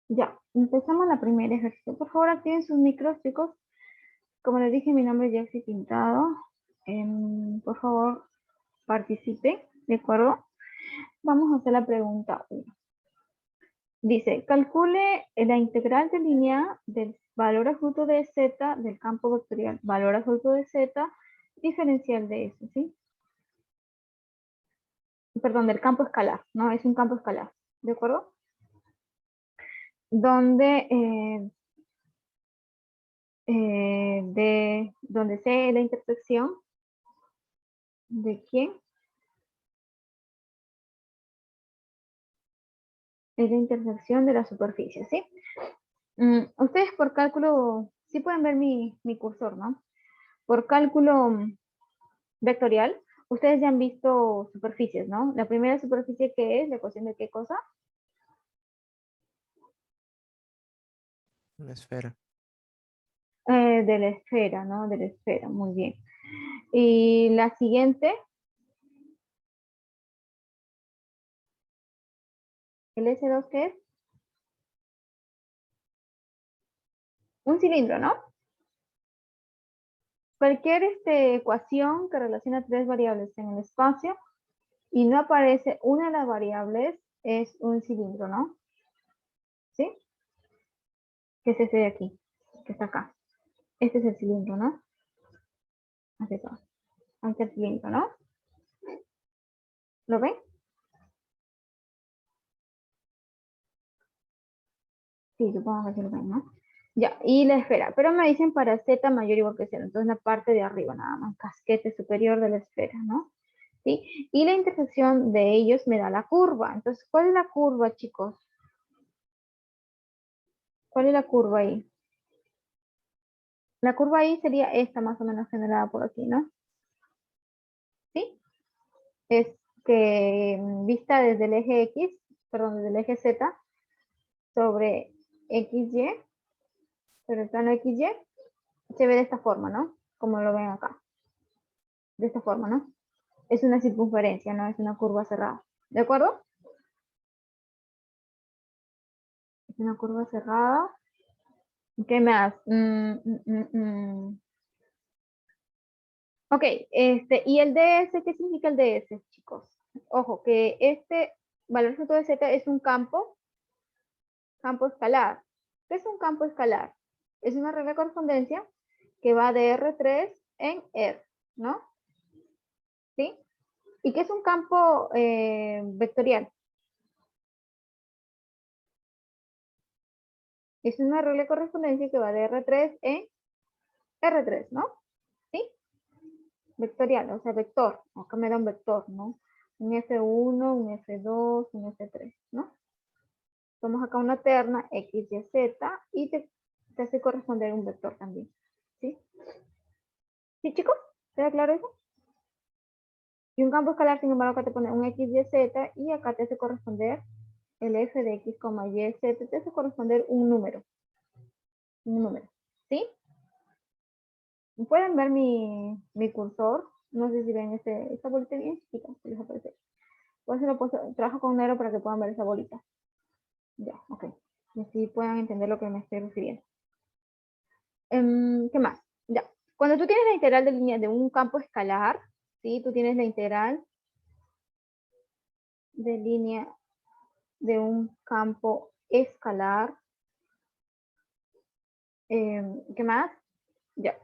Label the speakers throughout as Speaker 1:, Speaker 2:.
Speaker 1: Ya, empezamos la primera ejercicio. Por favor, activen sus micros, chicos. Como les dije, mi nombre es Jexy Pintado. Por favor, participe, ¿de acuerdo? Vamos a hacer la pregunta 1. Dice, calcule la integral de línea del valor absoluto de z del campo vectorial, valor absoluto de z, diferencial de S, ¿sí? Perdón, del campo escalar, ¿no? Es un campo escalar, ¿de acuerdo? Donde donde C es la intersección de quién es la intersección de la superficie, ¿sí? Ustedes por cálculo, sí pueden ver mi cursor, ¿no? Por cálculo vectorial, ustedes ya han visto superficies, ¿no? La primera superficie, ¿qué es? ¿La ecuación de qué cosa?
Speaker 2: Una esfera.
Speaker 1: De la esfera, ¿no? De la esfera, muy bien. Y la siguiente, el S2, ¿qué es? Un cilindro, ¿no? Cualquier ecuación que relaciona tres variables en el espacio y no aparece una de las variables es un cilindro, ¿no? ¿Sí? Que es este de aquí, que está acá. Este es el cilindro, ¿no? Así está. Ahí está el cilindro, ¿no? ¿Lo ven? Sí, supongo que sí lo ven, ¿no? Ya, y la esfera. Pero me dicen para z mayor o igual que 0. Entonces la parte de arriba nada más, casquete superior de la esfera, ¿no? ¿Sí? Y la intersección de ellos me da la curva. Entonces, ¿cuál es la curva, chicos? ¿Cuál es la curva ahí? La curva ahí sería esta más o menos generada por aquí, ¿no? ¿Sí? Es que vista desde el eje X, perdón, desde el eje Z sobre XY, sobre el plano XY, se ve de esta forma, ¿no? Como lo ven acá. De esta forma, ¿no? Es una circunferencia, no es una curva cerrada. ¿De acuerdo? Es una curva cerrada. ¿Qué más? Ok, y el DS, ¿qué significa el DS, chicos? Ojo, que este valor absoluto de Z es un campo escalar. ¿Qué es un campo escalar? Es una regla de correspondencia que va de R3 en R, ¿no? ¿Sí? ¿Y qué es un campo vectorial? Es una regla de correspondencia que va de R3 en R3, ¿no? ¿Sí? Vectorial, o sea, vector. Acá me da un vector, ¿no? Un F1, un F2, un F3, ¿no? Tomamos acá una terna X, Y, Z y te hace corresponder un vector también. ¿Sí? ¿Sí, chicos? ¿Queda claro eso? Y un campo escalar, sin embargo, acá te pone un X, Y, Z y acá te hace corresponder el F de X, Y, Z, te hace corresponder un número. Un número. ¿Sí? Pueden ver mi cursor. No sé si ven esta bolita bien chiquita que les aparece. Pues lo trabajo con negro para que puedan ver esa bolita. Ya, ok. Y así puedan entender lo que me estoy refiriendo. ¿Qué más? Ya. Cuando tú tienes la integral de línea de un campo escalar, ¿sí? Tú tienes la integral de línea de un campo escalar. ¿Qué más? Ya.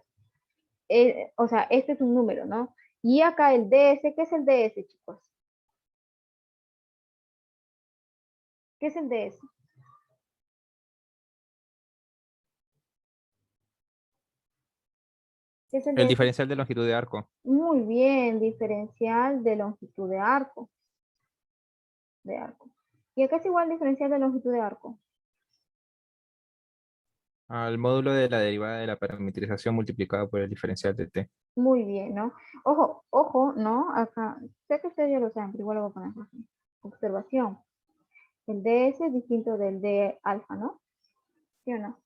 Speaker 1: O sea, este es un número, ¿no? Y acá el DS, ¿qué es el DS, chicos? ¿Qué es el DS? ¿Qué es el
Speaker 2: El
Speaker 1: DS?
Speaker 2: diferencial de longitud de arco.
Speaker 1: Muy bien, diferencial de longitud de arco. Y acá es igual diferencial de longitud de arco.
Speaker 2: Al módulo de la derivada de la parametrización multiplicado por el diferencial de t.
Speaker 1: Muy bien, ¿no? Ojo, ojo, ¿no? Acá, sé que ustedes ya lo saben, pero igual lo voy a poner aquí. Observación. El DS es distinto del de alfa, ¿no? ¿Sí o no?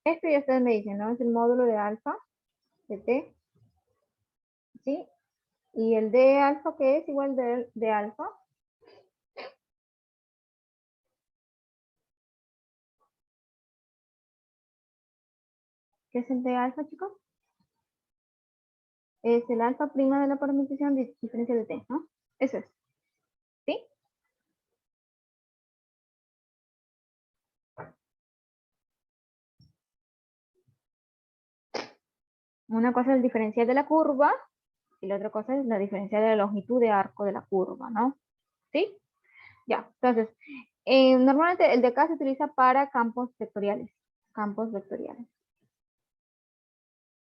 Speaker 1: Esto ya ustedes me dicen, ¿no? Es el módulo de alfa, de t, ¿sí? Y el de alfa, que es igual de alfa, ¿Qué es el de alfa, chicos? Es el alfa prima de la parametrización diferencial de t, ¿no? Eso es. ¿Sí? Una cosa es el diferencial de la curva y la otra cosa es la diferencial de la longitud de arco de la curva, ¿no? ¿Sí? Ya, entonces, normalmente el de acá se utiliza para campos vectoriales. Campos vectoriales.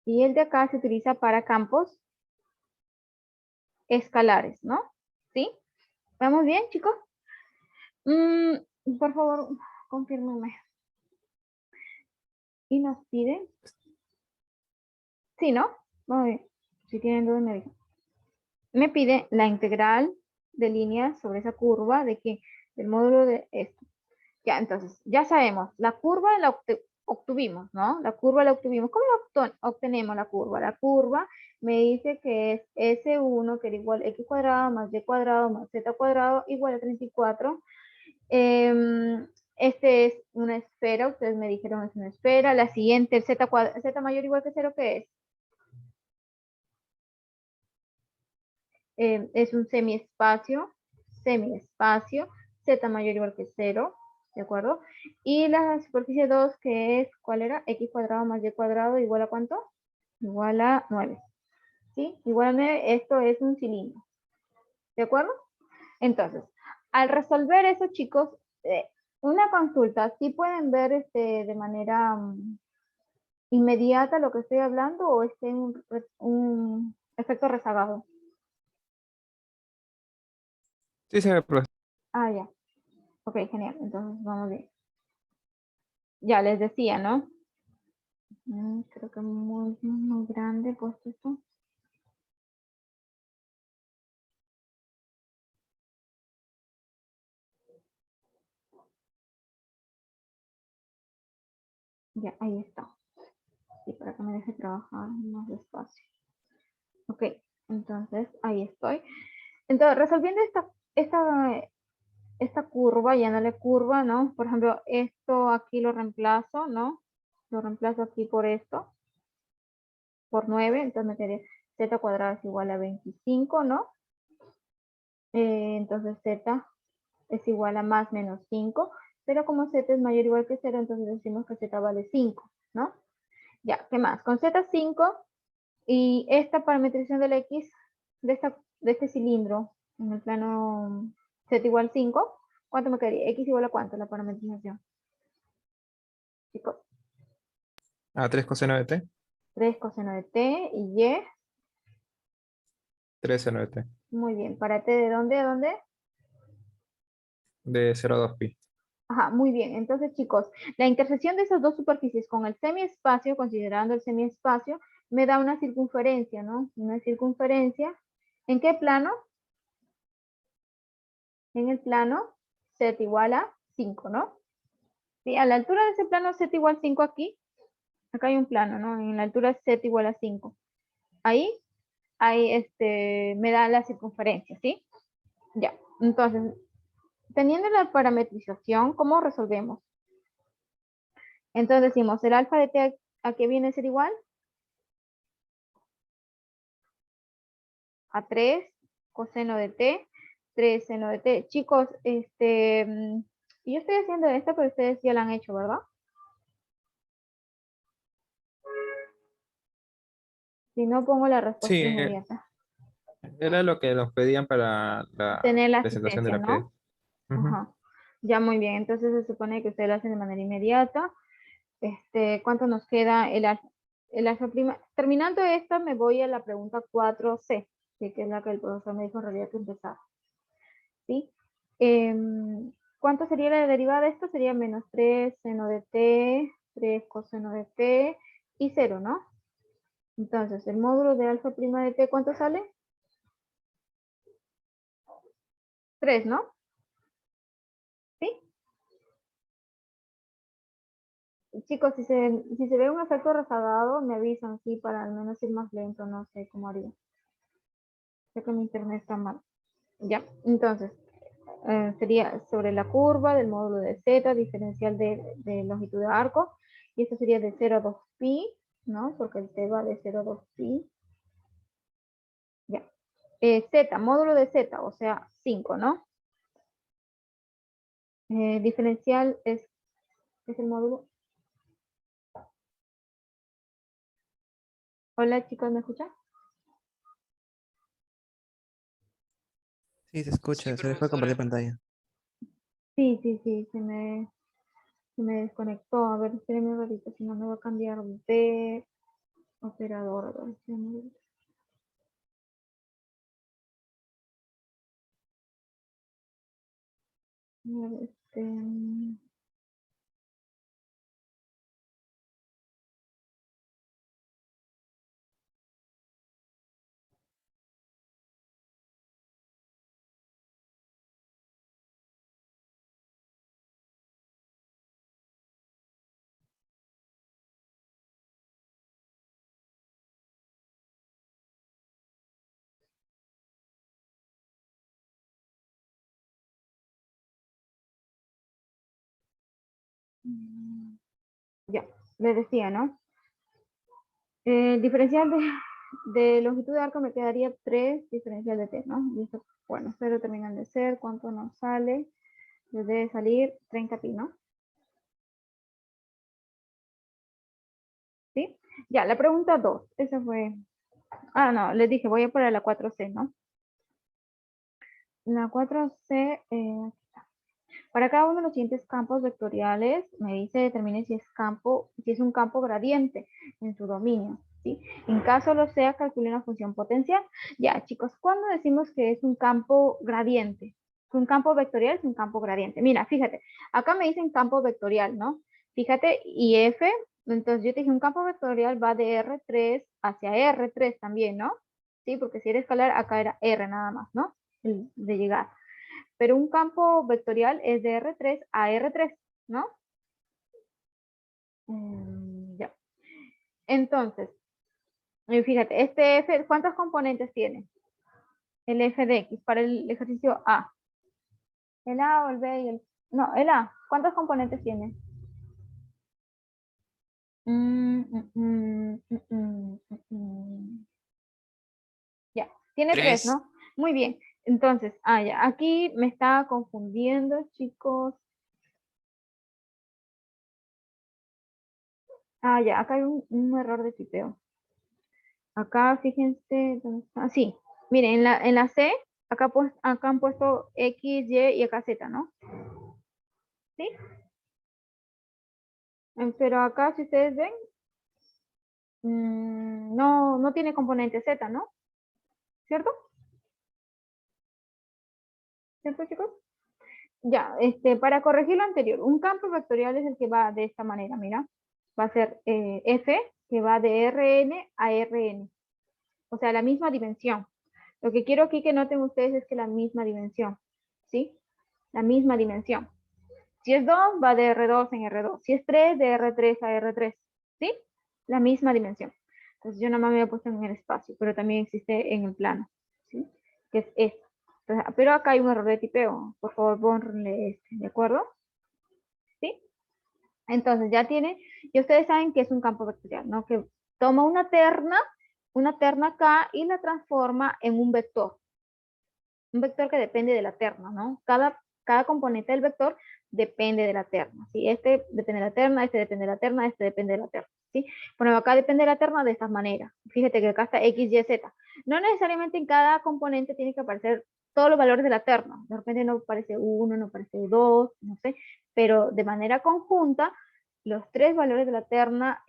Speaker 1: Y el de acá se utiliza para campos escalares, ¿no? ¿Sí? ¿Vamos bien, chicos? Por favor, confírmeme. Y nos pide. Sí, ¿no? Muy bien. Si tienen dudas, me dicen. Me pide la integral de líneas sobre esa curva de que del módulo de esto. Ya, entonces, ya sabemos, la curva la obtuvimos, ¿no? La curva la obtuvimos. ¿Cómo obtenemos la curva? La curva me dice que es S1, que era igual a X cuadrado más Y cuadrado más Z cuadrado igual a 34. Este es una esfera, ustedes me dijeron es una esfera. La siguiente, el Z mayor igual que 0, ¿qué es? Es un semiespacio, Z mayor igual que 0, ¿de acuerdo? Y la superficie 2, que es, ¿cuál era? X cuadrado más Y cuadrado, ¿igual a cuánto? Igual a 9, ¿sí? Igual a 9, esto es un cilindro, ¿de acuerdo? Entonces, al resolver eso, chicos, una consulta, ¿sí pueden ver de manera inmediata lo que estoy hablando o es un efecto rezagado?
Speaker 2: Sí, se ve, profesor.
Speaker 1: Ah, ya. Ok, genial. Entonces, vamos bien. Ya les decía, ¿no? Creo que muy grande puesto esto. Ya, ahí está. Sí, para que me deje trabajar más despacio. Ok, entonces ahí estoy. Entonces, resolviendo esta curva, llamándole curva, ¿no? Por ejemplo, esto aquí lo reemplazo, ¿no? Lo reemplazo aquí por esto, por 9, entonces me quedaría z cuadrado es igual a 25, ¿no? Entonces z es igual a más menos 5, pero como z es mayor o igual que 0, entonces decimos que z vale 5, ¿no? Ya, ¿qué más? Con z5 y esta parametrización del x de este cilindro en el plano z igual 5, ¿cuánto me quedaría? X igual a cuánto la parametrización, chicos.
Speaker 2: A 3 coseno de t,
Speaker 1: 3 coseno de t y y.
Speaker 2: 3 seno de t,
Speaker 1: Muy bien, ¿para t de dónde a dónde?
Speaker 2: de 0 a 2 pi.
Speaker 1: Ajá, muy bien. Entonces, chicos, la intersección de esas dos superficies con el semiespacio, considerando el semiespacio, me da una circunferencia, ¿no? Una circunferencia. ¿En qué plano? En el plano z igual a 5, ¿no? Sí, a la altura de ese plano z igual a 5 aquí, acá hay un plano, ¿no? En la altura z igual a 5. Ahí me da la circunferencia, ¿sí? Ya, entonces, teniendo la parametrización, ¿cómo resolvemos? Entonces decimos, el alfa de t a qué viene a ser igual? A 3 coseno de t, 3 seno de t. Chicos, yo estoy haciendo esto, pero ustedes ya lo han hecho, ¿verdad? Si no, pongo la respuesta
Speaker 2: Sí,
Speaker 1: inmediata.
Speaker 2: era lo que nos pedían para la
Speaker 1: Tener la
Speaker 2: presentación de
Speaker 1: asistencia,
Speaker 2: la P.
Speaker 1: ¿no?
Speaker 2: Ujú.
Speaker 1: Ajá. Ya, muy bien. Entonces se supone que ustedes lo hacen de manera inmediata. ¿Cuánto nos queda el alfa prima? Terminando esta, me voy a la pregunta 4C, ¿sí? Que es la que el profesor me dijo en realidad que empezar. ¿Sí? ¿Cuánto sería la derivada de esto? Sería menos 3 seno de t, 3 coseno de t y 0, ¿no? Entonces, el módulo de alfa prima de t, ¿cuánto sale? 3, ¿no? ¿Sí? Chicos, si se ve un efecto rezagado, me avisan, sí, para al menos ir más lento, no sé cómo haría. Sé que mi internet está mal. Ya, entonces, sería sobre la curva del módulo de z, diferencial de longitud de arco, y esto sería de 0 a 2 pi, ¿no? Porque el t va de 0 a 2 pi. Ya. Z, módulo de Z, o sea, 5, ¿no? Diferencial es el módulo. Hola, chicos, ¿me escuchan?
Speaker 3: Sí, se escucha, se dejó de compartir pantalla.
Speaker 1: Sí, se me desconectó. A ver, espérenme un ratito, si no me va a cambiar de operador. A ver, espérenme. A ver, ya, les decía, ¿no? Diferencial de longitud de arco me quedaría 3 diferencial de t, ¿no? Y esto, bueno, 0 terminan de ser, ¿cuánto nos sale? Les debe salir 30 pi, ¿no? ¿Sí? Ya, la pregunta 2, esa fue... Ah, no, les dije, voy a poner la 4C, ¿no? La 4C, para cada uno de los siguientes campos vectoriales, me dice determine si es un campo gradiente en su dominio, ¿sí? En caso lo sea, calcule una función potencial. Ya, chicos, ¿cuándo decimos que es un campo gradiente? Un campo vectorial es un campo gradiente. Mira, fíjate, acá me dicen campo vectorial, ¿no? Fíjate, y F, entonces yo te dije un campo vectorial va de R3 hacia R3 también, ¿no? Sí, porque si era escalar, acá era R nada más, ¿no? De llegar. Pero un campo vectorial es de R3 a R3, ¿no? Ya. Entonces, fíjate, este F, ¿cuántos componentes tiene? El F de X para el ejercicio A. El A o el B y el... No, el A. ¿Cuántos componentes tiene? Ya, tiene 3,
Speaker 3: 3.
Speaker 1: ¿no? Muy bien. Entonces, ya, aquí me estaba confundiendo, chicos. Ya, acá hay un error de tipeo. Acá, fíjense, ¿dónde está? Sí, miren, en la C, acá han puesto X, Y y acá Z, ¿no? ¿Sí? Pero acá, si ustedes ven, no tiene componente Z, ¿no? ¿Cierto? ¿Cierto, chicos? Ya, para corregir lo anterior, un campo vectorial es el que va de esta manera, mira. Va a ser F, que va de Rn a Rn. O sea, la misma dimensión. Lo que quiero aquí que noten ustedes es que la misma dimensión, ¿sí? La misma dimensión. Si es 2, va de R2 en R2. Si es 3, de R3 a R3. ¿Sí? La misma dimensión. Entonces yo nada más me he puesto en el espacio, pero también existe en el plano. ¿Sí? Que es esto. Entonces, pero acá hay un error de tipeo. Por favor, borrenle este. ¿De acuerdo? ¿Sí? Entonces ya tiene, y ustedes saben que es un campo vectorial, ¿no? Que toma una terna acá y la transforma en un vector. Un vector que depende de la terna, ¿no? Cada componente del vector depende de la terna, ¿sí? Este depende de la terna, este depende de la terna, este depende de la terna, ¿sí? Bueno, acá depende de la terna de esta manera. Fíjate que acá está X, Y, Z. No necesariamente en cada componente tiene que aparecer todos los valores de la terna. De repente no aparece 1, no aparece 2, no sé, pero de manera conjunta los 3 valores de la terna,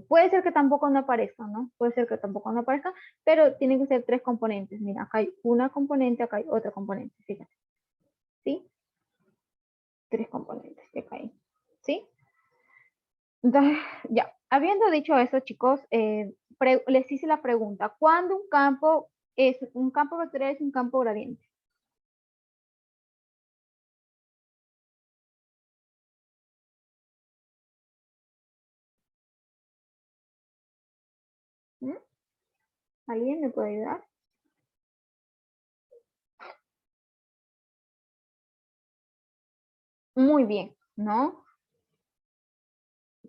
Speaker 1: puede ser que tampoco no aparezcan, ¿no? Puede ser que tampoco no aparezcan, pero tienen que ser 3 componentes. Mira, acá hay una componente, acá hay otra componente, fíjate. ¿Sí? 3 componentes que acá hay. ¿Sí? Entonces, ya, habiendo dicho eso, chicos, les hice la pregunta, ¿cuándo un campo vectorial es un campo gradiente? ¿Mm? ¿Alguien me puede ayudar? Muy bien, ¿no?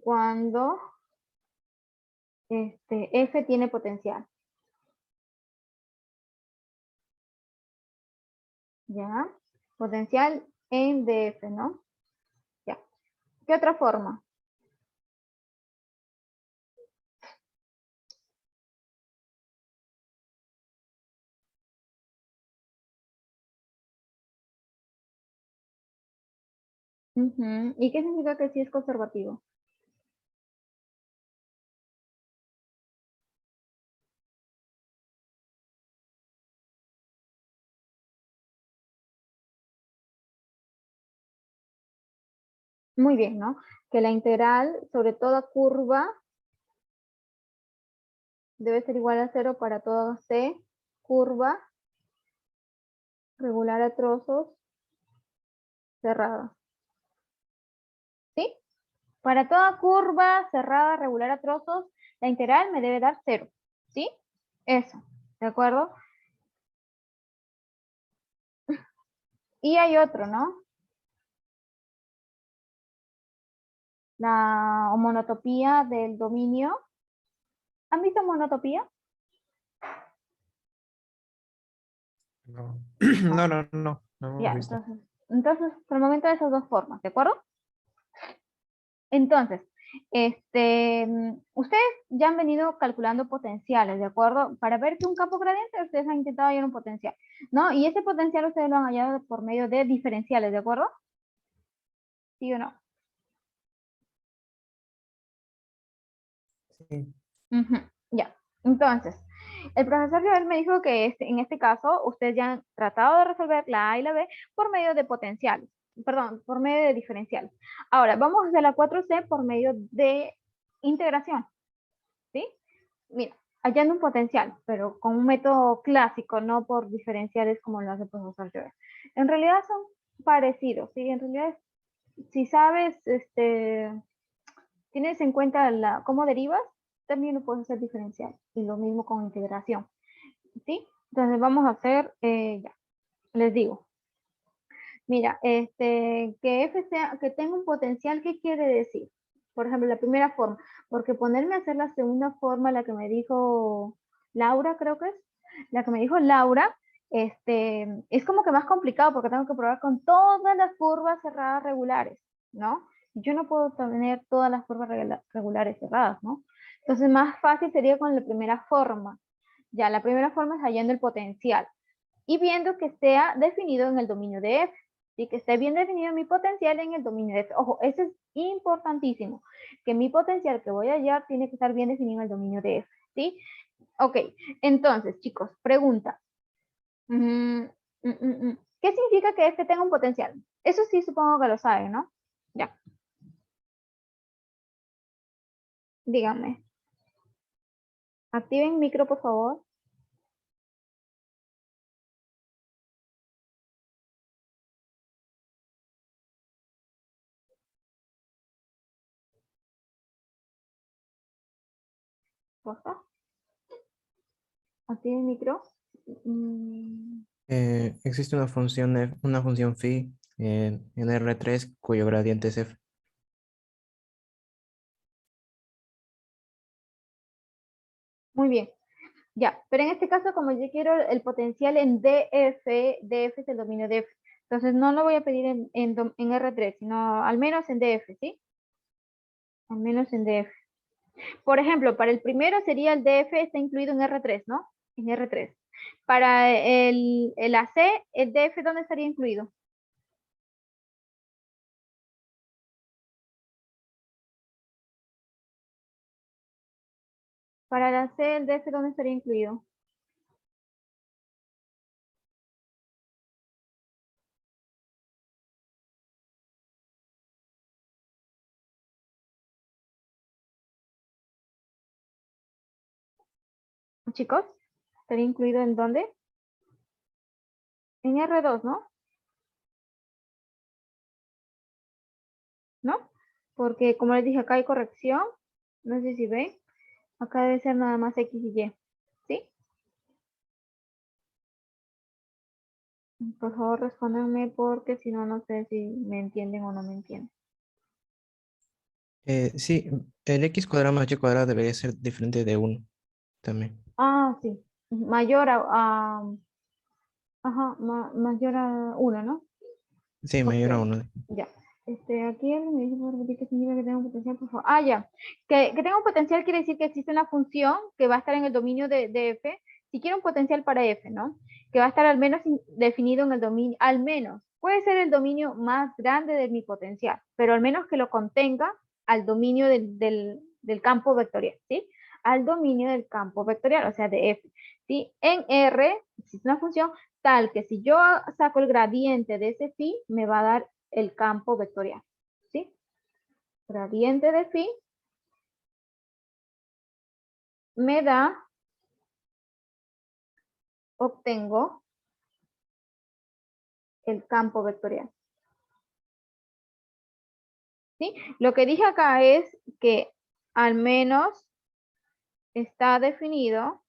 Speaker 1: Cuando F tiene potencial. ¿Ya? Potencial en DF, ¿no? Ya. ¿Qué otra forma? Ujú. ¿Y qué significa que sí es conservativo? Muy bien, ¿no? Que la integral sobre toda curva debe ser igual a 0 para toda C, curva regular a trozos cerrada. ¿Sí? Para toda curva cerrada regular a trozos, la integral me debe dar 0. ¿Sí? Eso. ¿De acuerdo? Y hay otro, ¿no? La homonotopía del dominio. ¿Han visto homonotopía?
Speaker 2: No, no hemos
Speaker 1: Ya,
Speaker 2: visto.
Speaker 1: entonces, por el momento de esas dos formas, ¿de acuerdo? Entonces, ustedes ya han venido calculando potenciales, ¿de acuerdo? Para ver que un campo gradiente, ustedes han intentado hallar un potencial, ¿no? Y ese potencial ustedes lo han hallado por medio de diferenciales, ¿de acuerdo? ¿Sí o no?
Speaker 3: Sí.
Speaker 1: Ujú, ya. Entonces, el profesor Joel me dijo que en este caso ustedes ya han tratado de resolver la A y la B por medio de potenciales, perdón, por medio de diferenciales. Ahora, vamos a hacer la 4C por medio de integración, ¿sí? Mira, hallando un potencial, pero con un método clásico, no por diferenciales como lo hace el profesor Joel. En realidad son parecidos, ¿sí? En realidad, si sabes, tienes en cuenta cómo derivas, también lo puedes hacer diferencial. Y lo mismo con integración, ¿sí? Entonces vamos a hacer, ya, les digo. Mira, que F sea, que tenga un potencial, ¿qué quiere decir? Por ejemplo, la primera forma, porque ponerme a hacer la segunda forma, la que me dijo Laura, creo que es, la que me dijo Laura, es como que más complicado porque tengo que probar con todas las curvas cerradas regulares, ¿no? Yo no puedo tener todas las curvas regulares cerradas, ¿no? Entonces, más fácil sería con la primera forma. Ya, la primera forma es hallando el potencial y viendo que sea definido en el dominio de F. ¿Sí? Que esté bien definido mi potencial en el dominio de F. Ojo, eso es importantísimo, que mi potencial que voy a hallar tiene que estar bien definido en el dominio de F. ¿Sí? Ok, entonces, chicos, pregunta. ¿Qué significa que F tenga un potencial? Eso sí supongo que lo saben, ¿no? Ya, díganme. Activen micro, por favor. Porfa. Activen micro. Mm,
Speaker 3: Existe una función, una función phi en R3 cuyo gradiente es f.
Speaker 1: muy bien. Ya, pero en este caso, como yo quiero el potencial en DF, DF es el dominio de F. Entonces no lo voy a pedir en R3, sino al menos en DF, ¿sí? Al menos en DF. Por ejemplo, para el primero sería el DF está incluido en R3, ¿no? En R3. Para el AC, el DF, ¿dónde estaría incluido? Para el AC, el DF, ¿dónde estaría incluido? Chicos, ¿estaría incluido en dónde? En R2, ¿no? ¿No? Porque como les dije, acá hay corrección. No sé si ven. Acá debe ser nada más X y Y. ¿Sí? Por favor, respóndanme porque si no, no sé si me entienden o no me entienden.
Speaker 3: Sí, el x cuadrado más y cuadrado debería ser diferente de 1 también.
Speaker 1: Ah, sí. Mayor ajá, mayor a 1, ¿no?
Speaker 3: Sí,
Speaker 1: Ok,
Speaker 3: mayor a 1.
Speaker 1: ya. Aquí alguien me dice, por repetir qué significa que tenga un potencial, por favor. Ah, ya. Que tenga un potencial quiere decir que existe una función que va a estar en el dominio de f. Si quiero un potencial para f, ¿no? Que va a estar al menos definido en el dominio, al menos. Puede ser el dominio más grande de mi potencial, pero al menos que lo contenga al dominio del campo vectorial, ¿sí? Al dominio del campo vectorial, o sea, de f. ¿Sí? En R existe una función tal que si yo saco el gradiente de ese phi, me va a dar el campo vectorial, ¿sí? Gradiente de phi me da, obtengo el campo vectorial, ¿sí? Lo que dije acá es que al menos está definido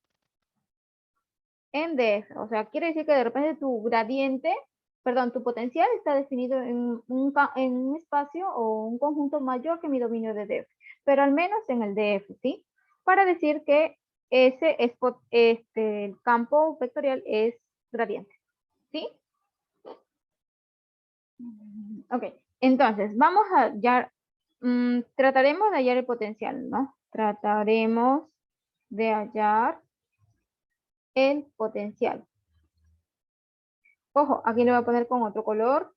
Speaker 1: en df, o sea, quiere decir que de repente tu gradiente, perdón, tu potencial está definido en un espacio o un conjunto mayor que mi dominio de df, pero al menos en el df, ¿sí? Para decir que ese es, el campo vectorial es gradiente, ¿sí? Ok, entonces vamos a hallar, trataremos de hallar el potencial, ¿no? Trataremos de hallar el potencial. Ojo, aquí le voy a poner con otro color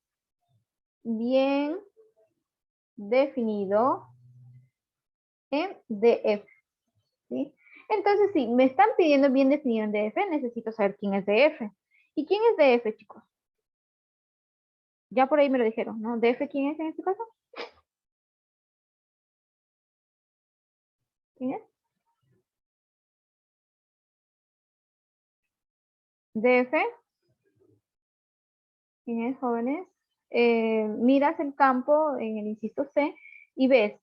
Speaker 1: bien definido en DF, ¿sí? Entonces, si me están pidiendo bien definido en DF, necesito saber quién es DF. ¿Y quién es DF, chicos? Ya por ahí me lo dijeron, ¿no? ¿DF quién es en este caso? ¿Quién es? DF, ¿quién es, jóvenes? Miras el campo en el inciso C y ves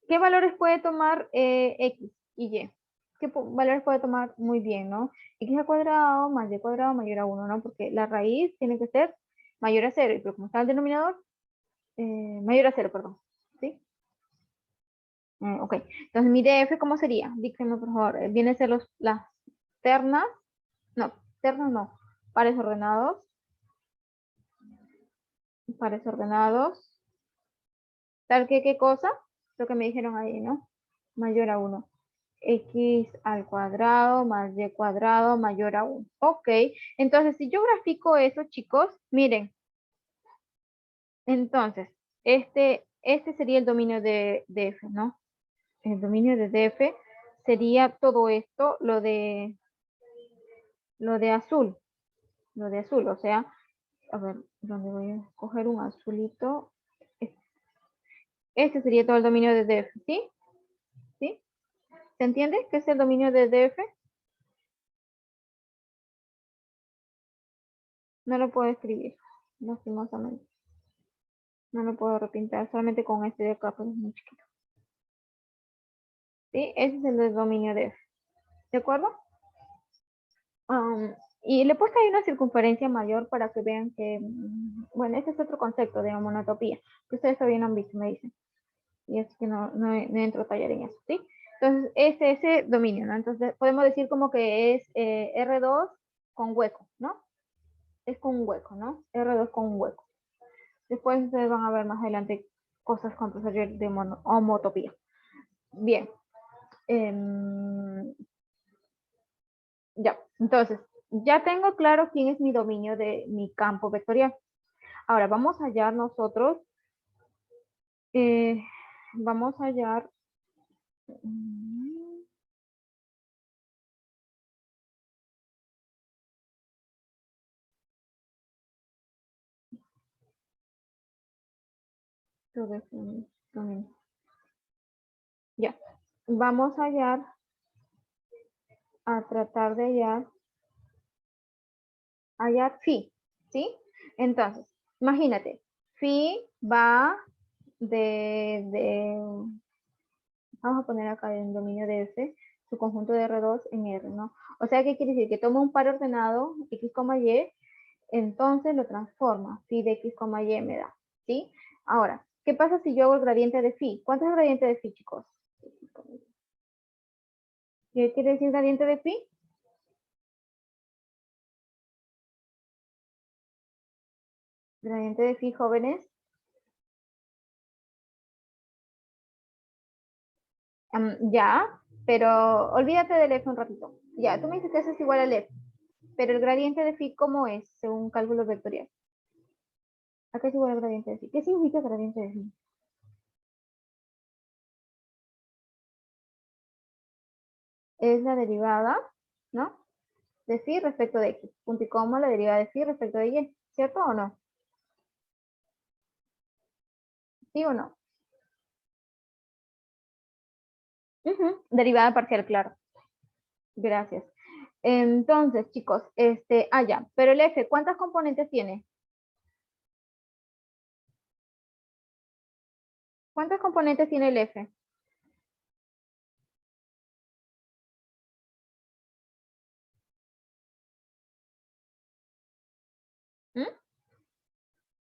Speaker 1: qué valores puede tomar X y Y. ¿Qué valores puede tomar? Muy bien, ¿no? X al cuadrado más Y cuadrado mayor a 1, ¿no? Porque la raíz tiene que ser mayor a 0. Pero como está el denominador, mayor a 0, perdón. ¿Sí? Ok. Entonces, mi DF, ¿cómo sería? Díganme, por favor. Vienen a ser las ternas. No, ternas no. Pares ordenados. Pares ordenados. ¿Tal que qué cosa? Lo que me dijeron ahí, ¿no? Mayor a 1. X al cuadrado más Y cuadrado mayor a 1. Ok, entonces si yo grafico eso, chicos, miren. Entonces, este sería el dominio de F, ¿no? El dominio de DF sería todo esto, lo de azul. Lo de azul, o sea, a ver, ¿dónde voy a coger un azulito? Este sería todo el dominio de DF, ¿sí? ¿Sí? ¿Se entiende qué es el dominio de DF? No lo puedo escribir, lastimosamente. No lo puedo repintar, solamente con este de acá, pero es muy chiquito. ¿Sí? Ese es el dominio de F. ¿De acuerdo? Y le he puesto ahí una circunferencia mayor para que vean que, bueno, este es otro concepto de monotopía, que ustedes todavía no han visto, me dicen. Y es que no entro a tallar en eso, ¿sí? Entonces, ese dominio, ¿no? Entonces, podemos decir como que es R2 con hueco, ¿no? Es con un hueco, ¿no? R2 con un hueco. Después ustedes van a ver más adelante cosas con profesor de homotopía. Bien. Ya, entonces, ya tengo claro quién es mi dominio de mi campo vectorial. Ahora vamos a hallar nosotros, eh, vamos a hallar, ya, vamos a hallar, a tratar de hallar phi, ¿sí? Entonces, imagínate, phi va de vamos a poner acá el dominio de F, su conjunto de R2 en R, ¿no? O sea, ¿qué quiere decir? Que toma un par ordenado, X, Y, entonces lo transforma, phi de X, Y me da, ¿sí? Ahora, ¿Qué pasa si yo hago el gradiente de phi? ¿Cuánto es el gradiente de phi, chicos? ¿Qué quiere decir gradiente de phi? Gradiente de phi, jóvenes. Ya, pero olvídate del f un ratito. Ya, tú me dices que eso es igual al f. Pero el gradiente de phi, ¿cómo es según cálculo vectorial? ¿A qué es igual el gradiente de phi? ¿Qué significa gradiente de phi? Es la derivada, ¿no? De phi respecto de x. Punto y coma, la derivada de phi respecto de y. ¿Cierto o no? ¿Sí o no? Derivada parcial, claro. Gracias. Entonces, chicos, ya. Pero el f, ¿cuántas componentes tiene? ¿Cuántas componentes tiene el f? ¿Mm?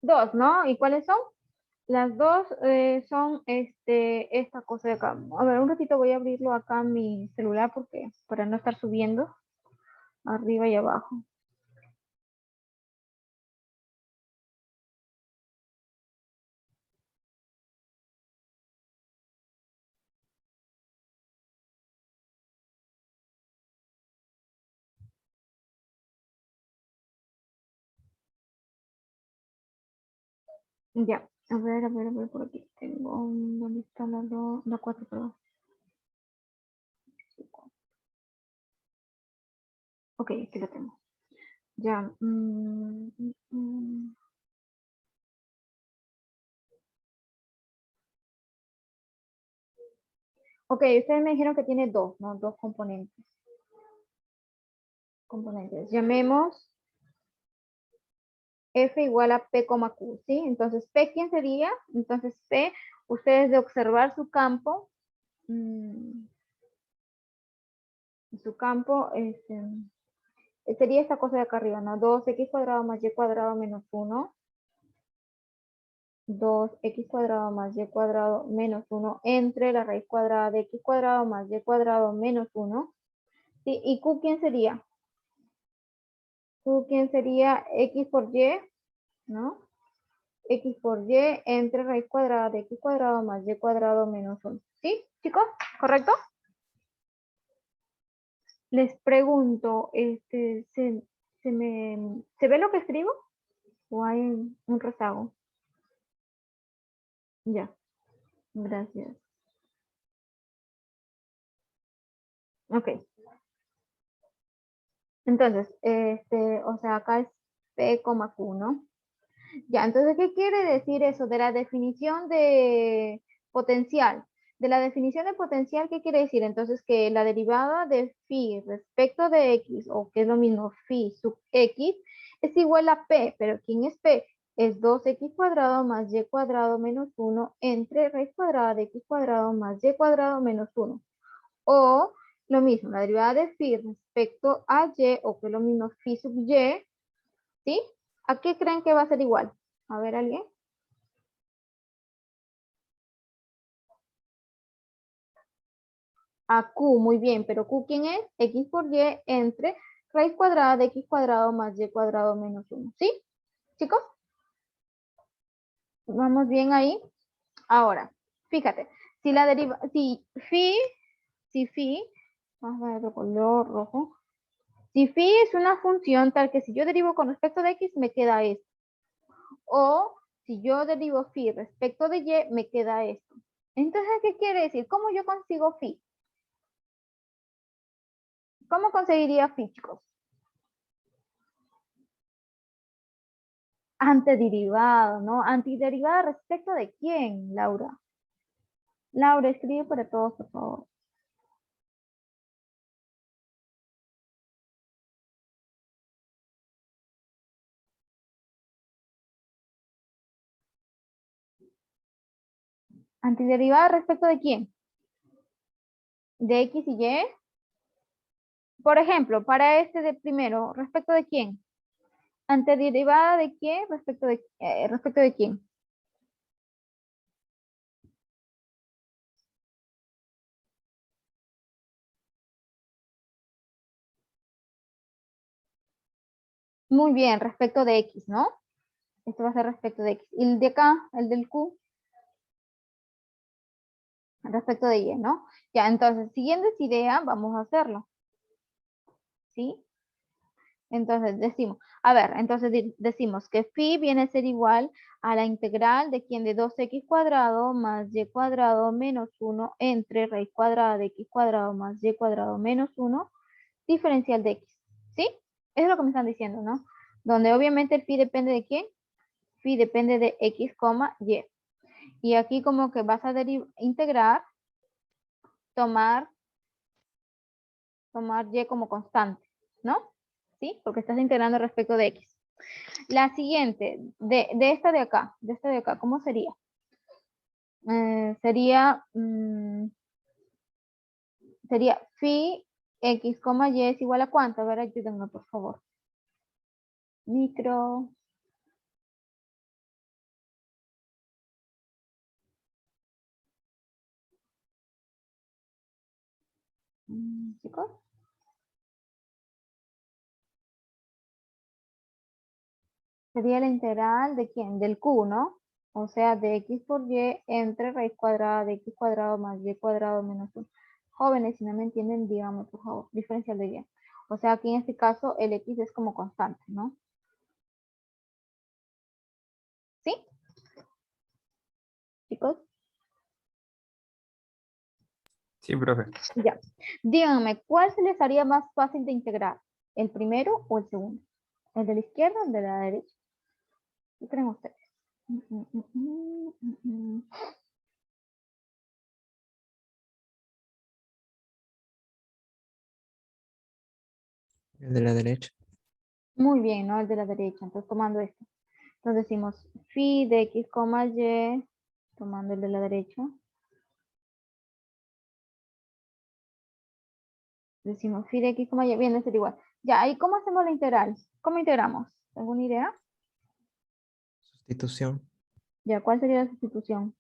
Speaker 1: Dos, ¿no? ¿Y cuáles son? Las dos son esta cosa de acá. A ver, un ratito voy a abrirlo acá en mi celular porque para no estar subiendo arriba y abajo. Ya, a ver, por aquí tengo, ¿dónde está la 2? La 4, perdón. Ok, aquí la tengo. Ya. Ok, ustedes me dijeron que tiene dos, ¿no? Dos componentes. Llamemos F igual a P, Q, ¿sí? Entonces, P, ¿quién sería? Entonces, P, ustedes de observar su campo, su campo, sería esta cosa de acá arriba, ¿no? 2x cuadrado más y cuadrado menos 1. 2x cuadrado más y cuadrado menos 1 entre la raíz cuadrada de x cuadrado más y cuadrado menos 1. ¿Sí? ¿Y q quién sería? Q quién sería x por y, ¿no? X por y entre raíz cuadrada de x cuadrado más y cuadrado menos 1. ¿Sí, chicos? ¿Correcto? Les pregunto, ¿se ve lo que escribo? ¿O hay un rezago? Ya, gracias. Ok. Entonces, o sea, acá es P, Q, ¿no? Ya, entonces, ¿qué quiere decir eso de la definición de potencial? De la definición de potencial, ¿qué quiere decir? Entonces, que la derivada de phi respecto de x, o que es lo mismo phi sub x, es igual a p, pero ¿quién es p? Es 2x cuadrado más y cuadrado menos 1 entre raíz cuadrada de x cuadrado más y cuadrado menos 1. O lo mismo, la derivada de phi respecto a y, o que es lo mismo phi sub y, ¿sí? ¿A qué creen que va a ser igual? A ver, ¿alguien? A Q, muy bien, pero Q, ¿quién es? X por Y entre raíz cuadrada de X cuadrado más Y cuadrado menos 1. ¿Sí, chicos? ¿Vamos bien ahí? Ahora, fíjate, si la deriva, si phi, vamos a ver otro color rojo. Si phi es una función tal que si yo derivo con respecto de X, me queda esto. O si yo derivo phi respecto de Y, me queda esto. Entonces, ¿qué quiere decir? ¿Cómo yo consigo phi? ¿Cómo conseguiría phi, chicos? Antiderivado, ¿no? ¿Antiderivada respecto de quién, Laura? Laura, escribe para todos, por favor. ¿Antiderivada respecto de quién? ¿De X y Y? Por ejemplo, para este de primero, ¿respecto de quién? ¿Antiderivada de quién? ¿Respecto de quién? Muy bien, respecto de X, ¿no? Esto va a ser respecto de X. Y el de acá, el del Q, respecto de Y, ¿no? Ya, entonces, siguiendo esta idea, vamos a hacerlo. ¿Sí? Entonces decimos, a ver, entonces decimos que phi viene a ser igual a la integral de quién de 2x cuadrado más y cuadrado menos 1 entre raíz cuadrada de x cuadrado más y cuadrado menos 1 diferencial de x. ¿Sí? Eso es lo que me están diciendo, ¿no? Donde obviamente el phi depende de quién. Phi depende de x, y. Y aquí como que vas a integrar, tomar y como constante, ¿no? ¿Sí? Porque estás integrando respecto de x. La siguiente, de esta de acá, ¿cómo sería? Sería phi x, y es igual a cuánto. A ver, ayúdenme, por favor. Micro. Chicos. Sería la integral de quién? Del q, ¿no? O sea, de x por y entre raíz cuadrada de x cuadrado más y cuadrado menos 1. Jóvenes, si no me entienden, díganme, por favor, diferencial de y. O sea, aquí en este caso el x es como constante, ¿no? ¿Sí? Chicos.
Speaker 2: Sí, profe.
Speaker 1: Ya. Díganme, ¿cuál se les haría más fácil de integrar? ¿El primero o el segundo? ¿El de la izquierda o el de la derecha? ¿Qué creen ustedes?
Speaker 3: El de la derecha.
Speaker 1: Muy bien, ¿no? El de la derecha. Entonces, tomando esto. Entonces decimos phi de x, y, tomando el de la derecha. Decimos phi de x, y, viene a ser igual. Ya, ¿y cómo hacemos la integral? ¿Cómo integramos? ¿Alguna idea?
Speaker 3: Sustitución.
Speaker 1: Ya, ¿cuál sería la sustitución?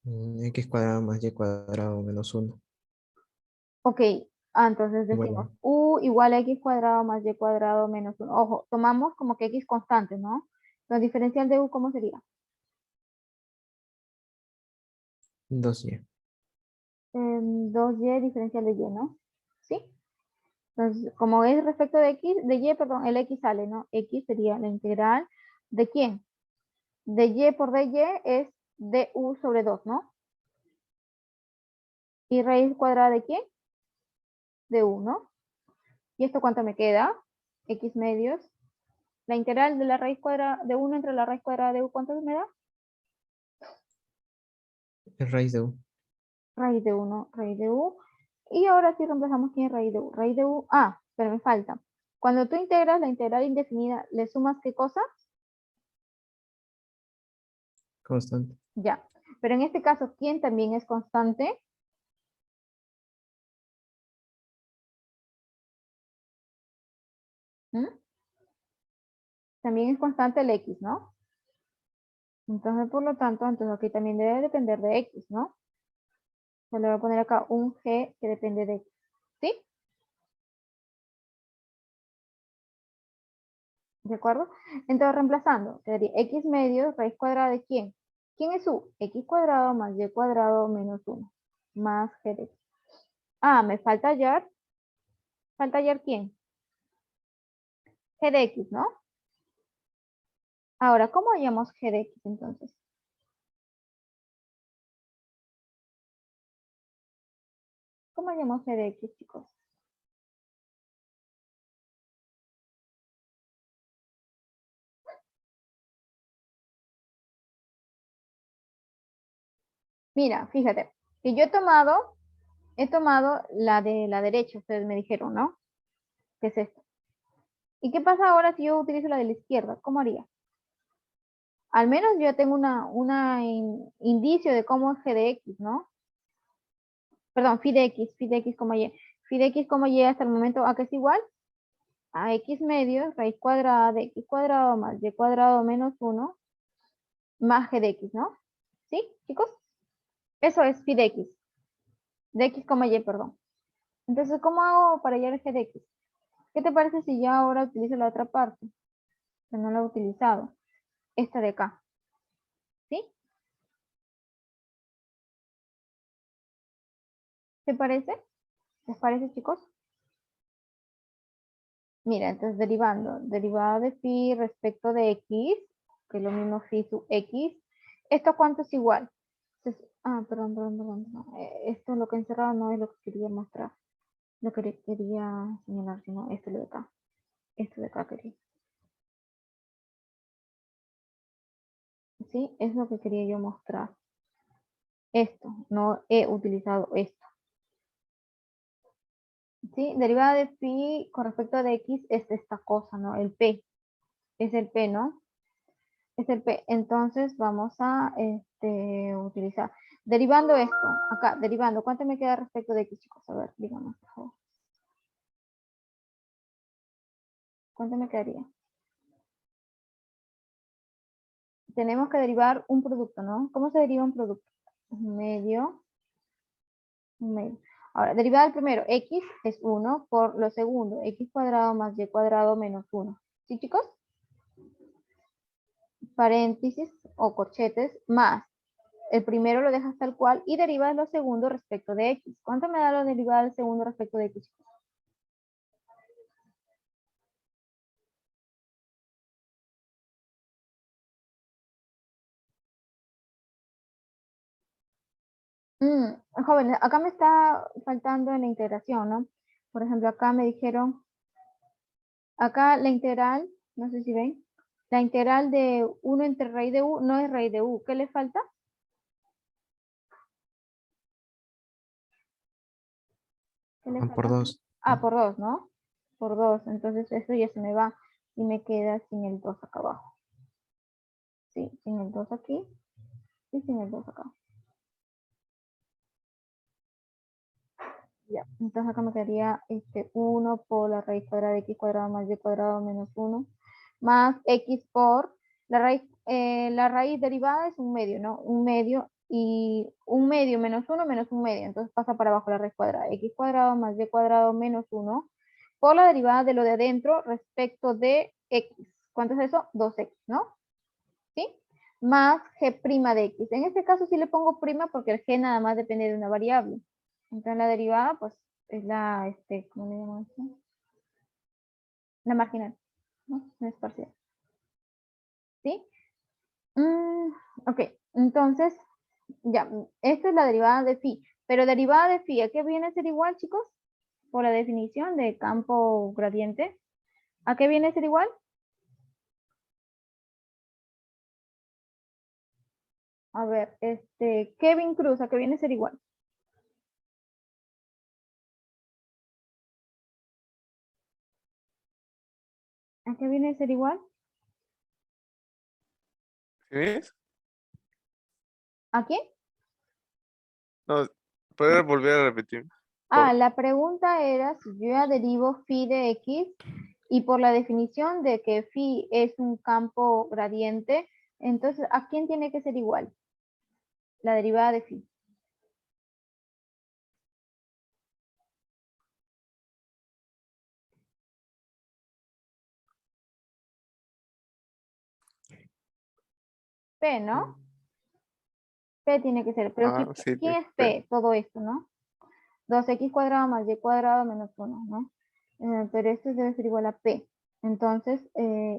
Speaker 3: X cuadrado más y cuadrado menos 1.
Speaker 1: Ok, entonces decimos
Speaker 3: Igual
Speaker 1: u igual a x cuadrado más y cuadrado menos 1. Ojo, tomamos como que x constante, ¿no? La diferencial de u, ¿cómo sería?
Speaker 3: 2y.
Speaker 1: 2y diferencial de y, ¿no? ¿Sí? Entonces, como es respecto de x, de y, perdón, el x sale, ¿no? X sería la integral de quién? De y por dy es du sobre 2, ¿no? ¿Y raíz cuadrada de quién? De u, ¿no? ¿Y esto cuánto me queda? X medios. La integral de la raíz cuadrada de 1 entre la raíz cuadrada de u, ¿cuánto me da?
Speaker 3: Es raíz de u.
Speaker 1: Raíz de 1, raíz de u. Y ahora sí reemplazamos quién es raíz de u. Raíz de u, pero me falta. Cuando tú integras la integral indefinida, ¿le sumas qué cosa?
Speaker 3: Constante.
Speaker 1: Ya. Pero en este caso, ¿quién también es constante? ¿Mm? También es constante el x, ¿no? Entonces, por lo tanto, entonces aquí también debe depender de x, ¿no? Se le voy a poner acá un g que depende de x. ¿Sí? ¿De acuerdo? Entonces, reemplazando, sería x medios, raíz cuadrada de quién. ¿Quién es u? X cuadrado más y cuadrado menos 1. Más g de x. Me falta hallar. ¿Falta hallar quién? G de x, ¿no? Ahora, ¿cómo hallamos g de x entonces? ¿Cómo hallamos g de x, chicos? Mira, fíjate, que yo he tomado la de la derecha, ustedes me dijeron, ¿no? ¿Qué es esto? ¿Y qué pasa ahora si yo utilizo la de la izquierda? ¿Cómo haría? Al menos yo tengo una indicio de cómo es g de x, ¿no? Perdón, phi de x, y. Phi de x, y hasta el momento, ¿a qué es igual? A x medios, raíz cuadrada de x cuadrado más y cuadrado menos 1 más g de x, ¿no? ¿Sí, chicos? Eso es phi de x, y, perdón. Entonces, ¿cómo hago para hallar g de x? ¿Qué te parece si yo ahora utilizo la otra parte? que no lo he utilizado. Esta de acá. ¿Sí? ¿Te parece? ¿Les parece, chicos? Mira, entonces derivando. Derivada de phi respecto de x, que es lo mismo phi sub x. ¿Esto cuánto es igual? Entonces, perdón. No, esto lo que he encerrado no es lo que quería mostrar. Lo que quería señalar, sino esto de acá. Esto de acá quería. ¿Sí? Es lo que quería yo mostrar. Esto, no he utilizado esto. ¿Sí? Derivada de phi con respecto de x es esta cosa, ¿no? El p. Es el p, ¿no? Es el p. Entonces vamos a utilizar. Derivando esto, acá, derivando. ¿Cuánto me queda respecto de x, chicos? A ver, díganme, por favor. ¿Cuánto me quedaría? Tenemos que derivar un producto, ¿no? ¿Cómo se deriva un producto? Un medio. Ahora, derivada del primero, x es 1 por lo segundo, x cuadrado más y cuadrado menos 1. ¿Sí, chicos? Paréntesis o corchetes más. El primero lo dejas tal cual y derivas lo segundo respecto de x. ¿Cuánto me da la derivada del segundo respecto de x? Jóvenes, acá me está faltando en la integración, ¿no? Por ejemplo, acá me dijeron, acá la integral, no sé si ven, la integral de 1 entre raíz de u no es raíz de u. ¿Qué le falta? ¿Qué le
Speaker 3: Por
Speaker 1: falta?
Speaker 3: 2.
Speaker 1: Por 2, ¿no? Por 2. Entonces eso ya se me va y me queda sin el 2 acá abajo. Sí, sin el 2 aquí y sin el 2 acá. Ya, entonces acá me quedaría 1 por la raíz cuadrada de x cuadrado más y cuadrado menos 1 más x por la raíz derivada es un medio, ¿no? Un medio y un medio menos 1 menos un medio. Entonces pasa para abajo la raíz cuadrada. X cuadrado más y cuadrado menos 1 por la derivada de lo de adentro respecto de x. ¿Cuánto es eso? 2x, ¿no? ¿Sí? Más g' de x. En este caso sí le pongo prima porque el g nada más depende de una variable. Entonces la derivada, pues, es la, ¿cómo le llamamos? La marginal, ¿no? No es parcial. ¿Sí? Ok, entonces, ya, esta es la derivada de phi. Pero derivada de phi, ¿a qué viene a ser igual, chicos? Por la definición de campo gradiente. ¿A qué viene a ser igual? A ver, Kevin Cruz, ¿a qué viene a ser igual? ¿A qué viene a ser igual?
Speaker 4: ¿Sí ves?
Speaker 1: ¿A qué?
Speaker 4: No, ¿puedes volver a repetir?
Speaker 1: La pregunta era si yo ya derivo phi de x y por la definición de que phi es un campo gradiente, entonces, ¿a quién tiene que ser igual? La derivada de phi. P, ¿no? P tiene que ser. Pero
Speaker 4: Sí,
Speaker 1: ¿quién es P? Todo esto, ¿no? 2x cuadrado más y cuadrado menos 1, ¿no? Pero esto debe ser igual a P. Entonces,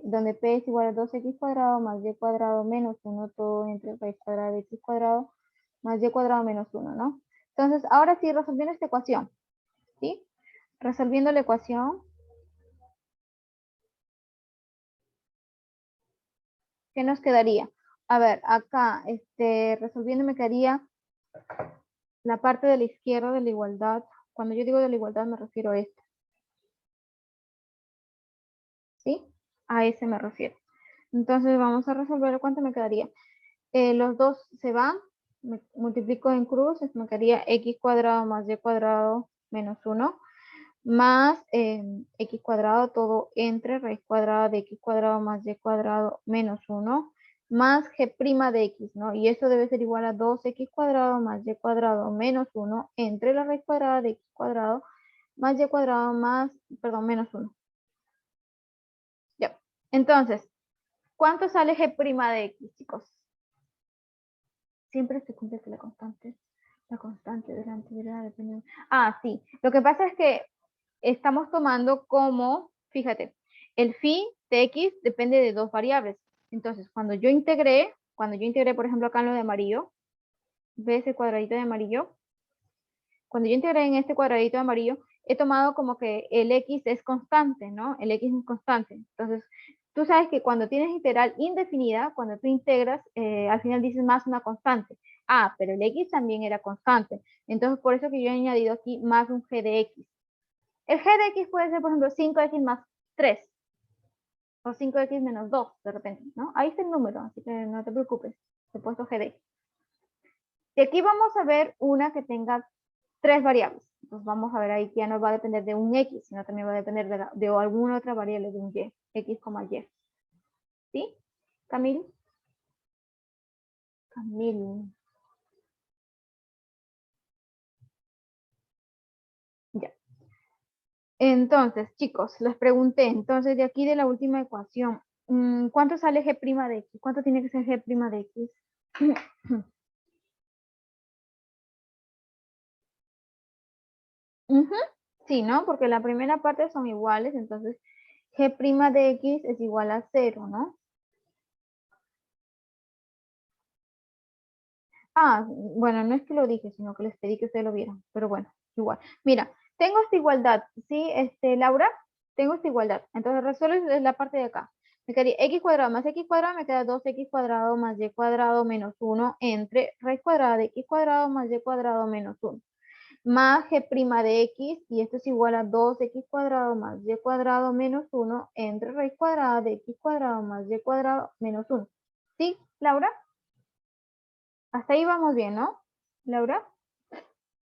Speaker 1: donde P es igual a 2x cuadrado más y cuadrado menos 1, todo entre raíz cuadrada de x cuadrado más y cuadrado menos 1, ¿no? Entonces, ahora sí, resolviendo esta ecuación, ¿sí? Resolviendo la ecuación, ¿qué nos quedaría? A ver, acá, resolviendo me quedaría la parte de la izquierda de la igualdad. Cuando yo digo de la igualdad me refiero a esta. ¿Sí? A ese me refiero. Entonces vamos a resolver cuánto me quedaría. Los dos se van, me multiplico en cruz, me quedaría x cuadrado más y cuadrado menos 1, más x cuadrado todo entre raíz cuadrada de x cuadrado más y cuadrado menos 1, más g' de x, ¿no? Y eso debe ser igual a 2x cuadrado más y cuadrado menos 1 entre la raíz cuadrada de x cuadrado más y cuadrado más, perdón, menos 1. Ya. Entonces, ¿Cuánto sale g' de x, chicos? Siempre se cumple que la constante de la antigüedad depende. Ah, sí. Lo que pasa es que estamos tomando como, fíjate, el phi de x depende de dos variables. Entonces, cuando yo integré, por ejemplo, acá en lo de amarillo, ¿ves el cuadradito de amarillo? Cuando yo integré en este cuadradito de amarillo, he tomado como que el x es constante, ¿no? El x es constante. Entonces, tú sabes que cuando tienes integral indefinida, cuando tú integras, al final dices más una constante. Ah, pero el x también era constante. Entonces, por eso que yo he añadido aquí más un g de x. El g de x puede ser, por ejemplo, 5x más 3. O 5x menos 2, de repente, ¿no? Ahí está el número, así que no te preocupes. He puesto g de x. Y aquí vamos a ver una que tenga 3 variables. Entonces vamos a ver ahí que ya no va a depender de un x, sino también va a depender de alguna otra variable, de un y, x, y. ¿Sí? Camil. Camil. Ya. Entonces, chicos, les pregunté, entonces de aquí de la última ecuación, ¿cuánto sale g' de x? ¿Cuánto tiene que ser g' de x? Sí, ¿no? Porque la primera parte son iguales, entonces g' de x es igual a 0, ¿no? Ah, bueno, no es que lo dije, sino que les pedí que ustedes lo vieran, pero bueno, igual. Mira, tengo esta igualdad, ¿sí? Laura, tengo esta igualdad. Entonces resuelves la parte de acá. Me quedaría x cuadrado más x cuadrado, me queda 2x cuadrado más y cuadrado menos 1 entre raíz cuadrada de x cuadrado más y cuadrado menos 1. Más g' de x, y esto es igual a 2x cuadrado más y cuadrado menos 1 entre raíz cuadrada de x cuadrado más y cuadrado menos 1. ¿Sí, Laura? Hasta ahí vamos bien, ¿no, Laura?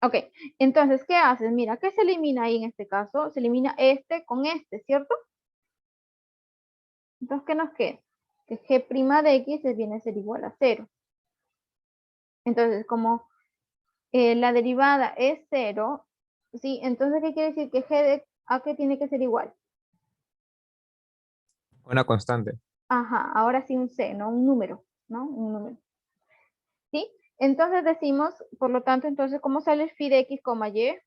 Speaker 1: Ok, entonces, ¿qué haces? Mira, ¿qué se elimina ahí en este caso? Se elimina este con este, ¿cierto? Entonces, ¿qué nos queda? Que g' de x viene a ser igual a 0. Entonces, como la derivada es 0, ¿sí? Entonces, ¿qué quiere decir? Que g de a que tiene que ser igual.
Speaker 2: Una constante.
Speaker 1: Ajá, ahora sí un c, ¿no? Un número, ¿no? Un número. ¿Sí? Entonces decimos, por lo tanto, entonces, ¿cómo sale el phi de x, y?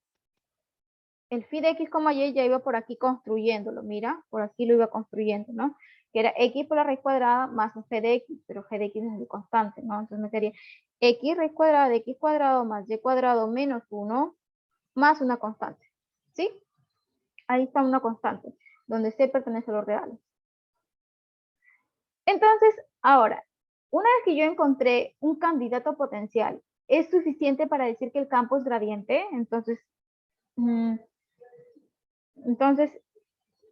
Speaker 1: El phi de x, y ya iba por aquí construyéndolo, mira, por aquí lo iba construyendo, ¿no? Que era x por la raíz cuadrada más un g de x, pero g de x es muy constante, ¿no? Entonces me quedaría x raíz cuadrada de x cuadrado más y cuadrado menos 1 más una constante, ¿sí? Ahí está una constante, donde c pertenece a los reales. Entonces, ahora, una vez que yo encontré un candidato potencial, ¿es suficiente para decir que el campo es gradiente? Entonces,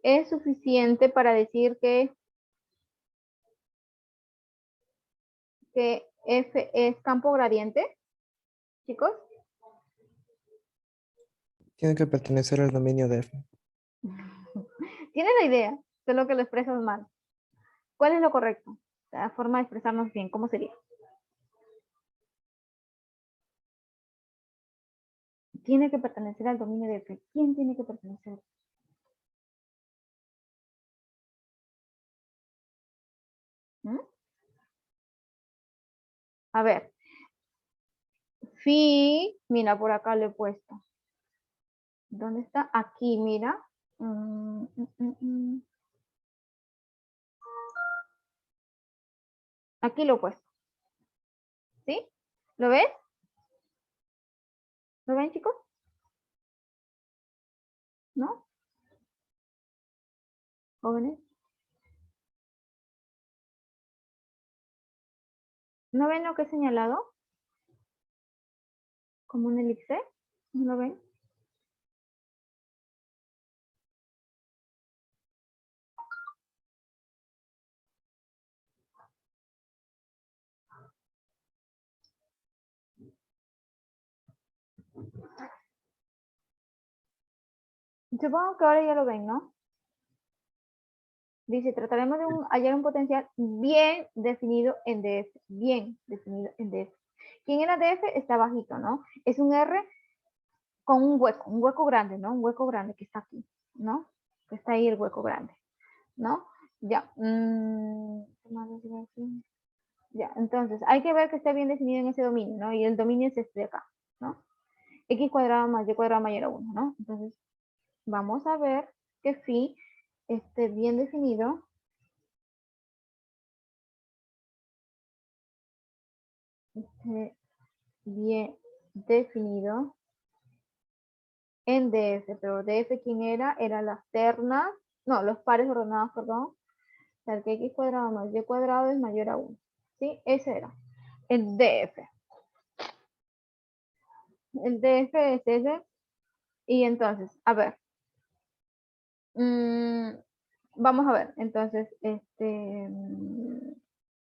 Speaker 1: ¿es suficiente para decir que F es campo gradiente, chicos?
Speaker 3: Tiene que pertenecer al dominio de F.
Speaker 1: ¿Tienes la idea? Solo que lo expresas mal. ¿Cuál es lo correcto? La forma de expresarnos bien, ¿cómo sería? Tiene que pertenecer al dominio de F. ¿Quién tiene que pertenecer? ¿Mm? A ver. Phi, mira, por acá lo he puesto. ¿Dónde está? Aquí, mira. Aquí lo he puesto. ¿Sí? ¿Lo ves? ¿Lo ven, chicos? ¿No? ¿Jóvenes? ¿No ven lo que he señalado? Como un elipse. ¿No lo ven? Supongo que ahora ya lo ven, ¿no? Dice, trataremos de hallar un potencial bien definido en DF. Bien definido en DF. Y en la DF está bajito, ¿no? Es un R con un hueco grande, ¿no? Un hueco grande que está aquí, ¿no? Que está ahí el hueco grande, ¿no? Ya. Ya, entonces hay que ver que esté bien definido en ese dominio, ¿no? Y el dominio es este de acá, ¿no? X cuadrado más Y cuadrado mayor a 1, ¿no? Entonces, vamos a ver que phi esté bien definido. Esté bien definido en DF, pero DF, ¿quién era? Eran las ternas, no, los pares ordenados, perdón. O sea, que X cuadrado más Y cuadrado es mayor a 1, ¿sí? Ese era el DF. El DF es ese. Y entonces, a ver. Vamos a ver, entonces,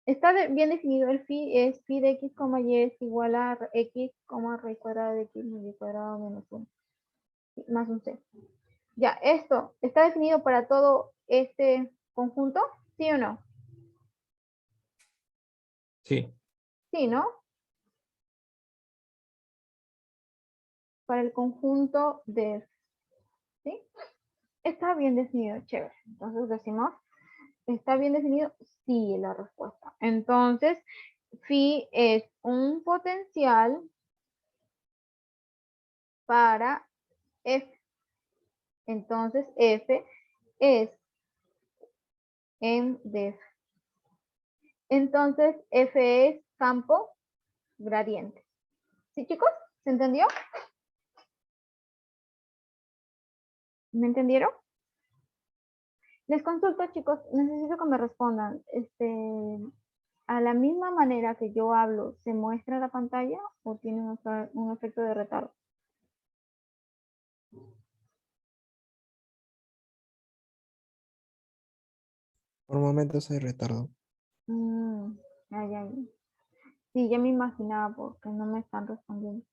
Speaker 1: está bien definido el phi, es phi de x, y es igual a x, raíz cuadrada de x más y cuadrado menos 1, más un c. Ya, esto, ¿está definido para todo este conjunto? ¿Sí o no?
Speaker 2: Sí.
Speaker 1: Sí, ¿no? Para el conjunto de, ¿sí? Está bien definido, chévere. Entonces decimos, ¿está bien definido? Sí, la respuesta. Entonces, phi es un potencial para F. Entonces, F es en de F. Entonces, F es campo gradiente. ¿Sí, chicos? ¿Se entendió? ¿Me entendieron? Les consulto, chicos, necesito que me respondan. ¿A la misma manera que yo hablo, se muestra la pantalla o tiene un efecto de retardo?
Speaker 3: Por momentos hay retardo.
Speaker 1: Ay, ay. Sí, ya me imaginaba porque no me están respondiendo.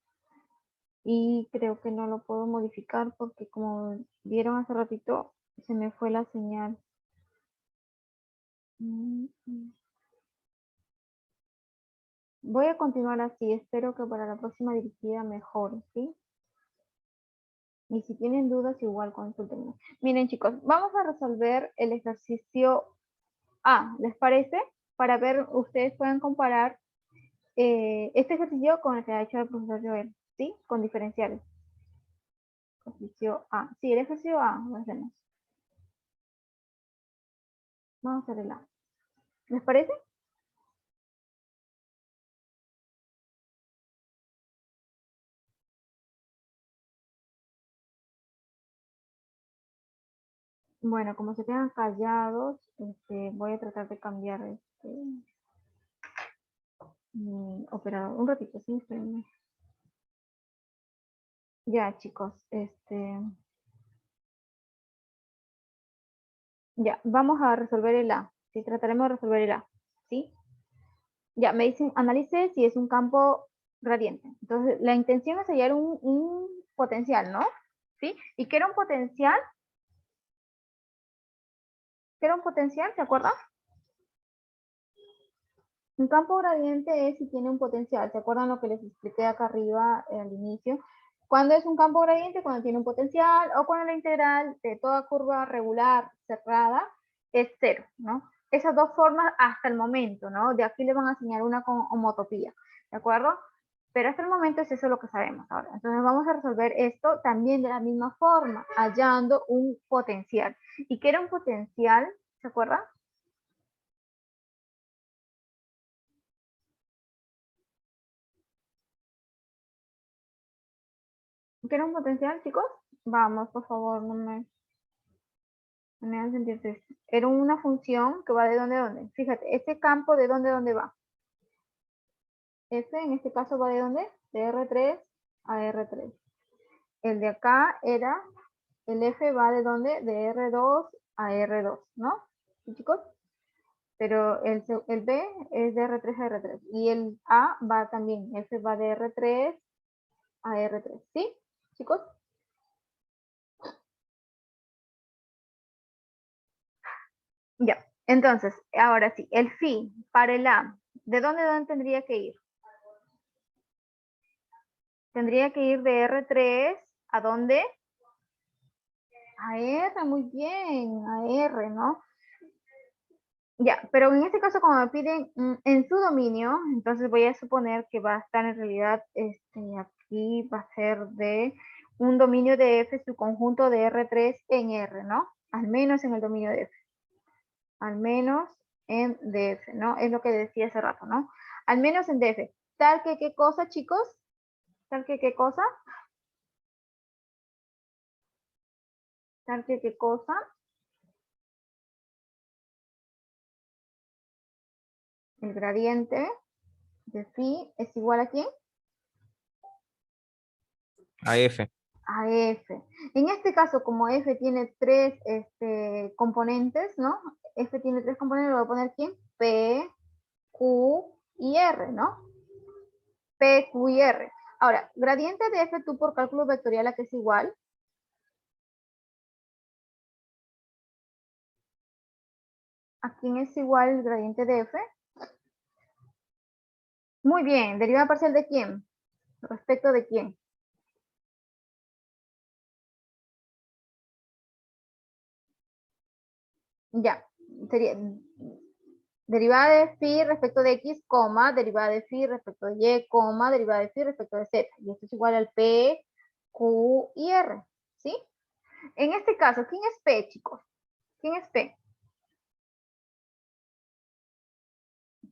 Speaker 1: Y creo que no lo puedo modificar porque como vieron hace ratito, se me fue la señal. Voy a continuar así, espero que para la próxima dirigida mejore, ¿sí? Y si tienen dudas, igual consulten. Miren, chicos, vamos a resolver el ejercicio A, ¿les parece? Para ver, ustedes pueden comparar este ejercicio con el que ha hecho el profesor Joel, ¿sí? Con diferenciales. Ejercicio A. Sí, el ejercicio A lo hacemos. Vamos a hacer el A. ¿Les parece? Bueno, como se quedan callados, voy a tratar de cambiar mi operador. Un ratito, sí, espérenme. Ya, chicos, ya, vamos a resolver el A. Sí, trataremos de resolver el A, ¿sí? Ya, me dicen, analice si es un campo gradiente. Entonces, la intención es hallar un potencial, ¿no? ¿Sí? ¿Y qué era un potencial? ¿Qué era un potencial? ¿Se acuerdan? Un campo gradiente es si tiene un potencial. ¿Se acuerdan lo que les expliqué acá arriba al inicio? ¿Cuándo es un campo gradiente? Cuando tiene un potencial o cuando la integral de toda curva regular cerrada es cero, ¿no? Esas dos formas hasta el momento, ¿no? De aquí le van a enseñar una con homotopía, ¿de acuerdo? Pero hasta el momento es eso lo que sabemos ahora. Entonces vamos a resolver esto también de la misma forma, hallando un potencial. ¿Y qué era un potencial? ¿Se acuerdan? ¿Qué era un potencial, chicos? Vamos, por favor, no me hagan sentir triste. Era una función que va de dónde a dónde. Fíjate, este campo de dónde a dónde va. F en este caso va de dónde? De R3 a R3. El de acá era, el F va de dónde? De R2 a R2, ¿no? ¿Sí, chicos? Pero el B es de R3 a R3. Y el A va también, F va de R3 a R3. ¿Sí, chicos? Ya, entonces, ahora sí, el phi para el A, ¿de dónde a dónde tendría que ir? Tendría que ir de R3 a dónde? A R, muy bien, a R, ¿no? Ya, pero en este caso, como me piden en su dominio, entonces voy a suponer que va a estar en realidad, aquí va a ser de un dominio de F, su conjunto de R3 en R, ¿no? Al menos en el dominio de F. Al menos en DF, ¿no? Es lo que decía hace rato, ¿no? Al menos en DF. Tal que qué cosa, chicos. Tal que qué cosa. Tal que qué cosa. El gradiente de phi es igual a ¿quién?
Speaker 2: A F.
Speaker 1: A F. En este caso, como F tiene tres componentes, ¿no? F tiene tres componentes, lo voy a poner ¿quién? P, Q y R, ¿no? P, Q y R. Ahora, gradiente de F tú por cálculo vectorial, ¿a qué es igual? ¿A quién es igual el gradiente de F? Muy bien, derivada parcial de quién? ¿Respecto de quién? Ya, sería derivada de phi respecto de x, coma, derivada de phi respecto de y, coma, derivada de phi respecto de z. Y esto es igual al p, q y r, ¿sí? En este caso, ¿quién es p, chicos? ¿Quién es p?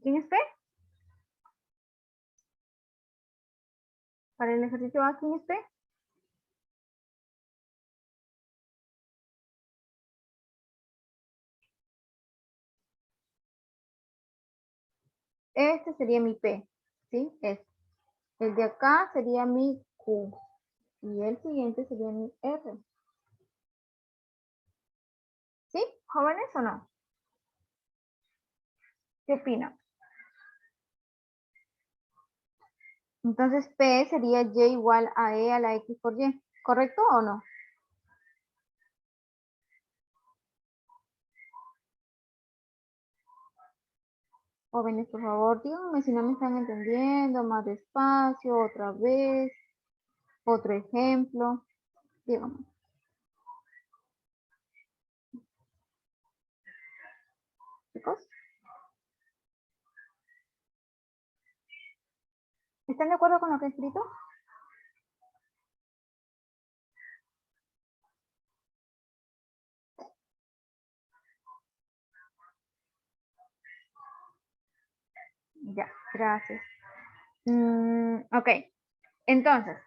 Speaker 1: ¿Quién es p? Para el ejercicio A, ¿quién es p? Este sería mi p, ¿sí? Este. El de acá sería mi q. Y el siguiente sería mi r. ¿Sí? ¿Jóvenes o no? ¿Qué opinan? Entonces P sería Y igual a E a la X por Y. ¿Correcto o no? Jóvenes, por favor, díganme si no me están entendiendo, más despacio, otra vez, otro ejemplo. Díganme. Chicos, ¿están de acuerdo con lo que he escrito? Ya, gracias. Ok, entonces,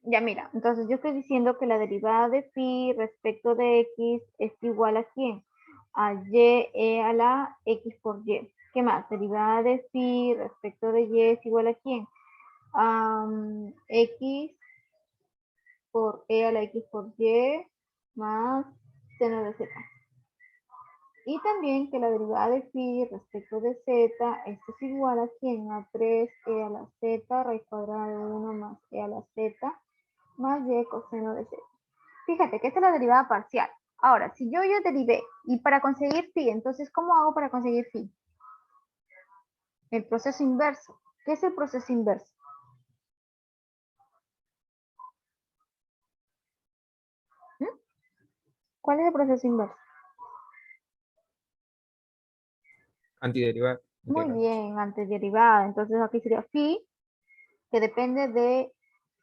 Speaker 1: ya mira, entonces yo estoy diciendo que la derivada de phi respecto de x es igual a ¿quién? A y e a la x por y. ¿Qué más? Derivada de phi respecto de y es igual a ¿quién? X por e a la x por y más seno de z. Y también que la derivada de phi respecto de z, esto es igual a ¿quién? A 3e a la z raíz cuadrada de 1 más e a la z más y coseno de z. Fíjate que esta es la derivada parcial. Ahora, si yo derivé y para conseguir phi, entonces, ¿cómo hago para conseguir phi? El proceso inverso. ¿Qué es el proceso inverso? ¿Mm? ¿Cuál es el proceso inverso?
Speaker 2: Antiderivada.
Speaker 1: Muy
Speaker 2: Integral.
Speaker 1: bien, antederivada. Entonces aquí sería phi, que depende de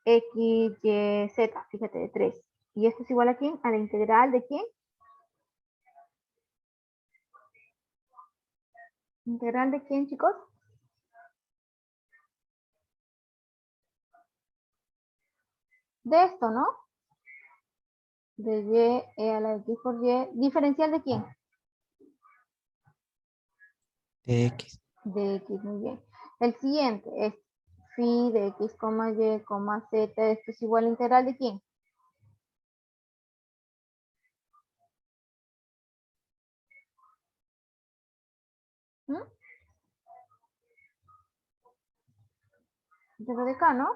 Speaker 1: x, y, z, fíjate, de 3. ¿Y esto es igual a quién? A la integral de quién? ¿Integral de quién, chicos? De esto, ¿no? De y e a la x por y. ¿Diferencial de quién?
Speaker 3: De X.
Speaker 1: De x, muy bien. El siguiente es phi de x, y, z. Esto es igual a integral de quién? ¿Mm? De acá, ¿no?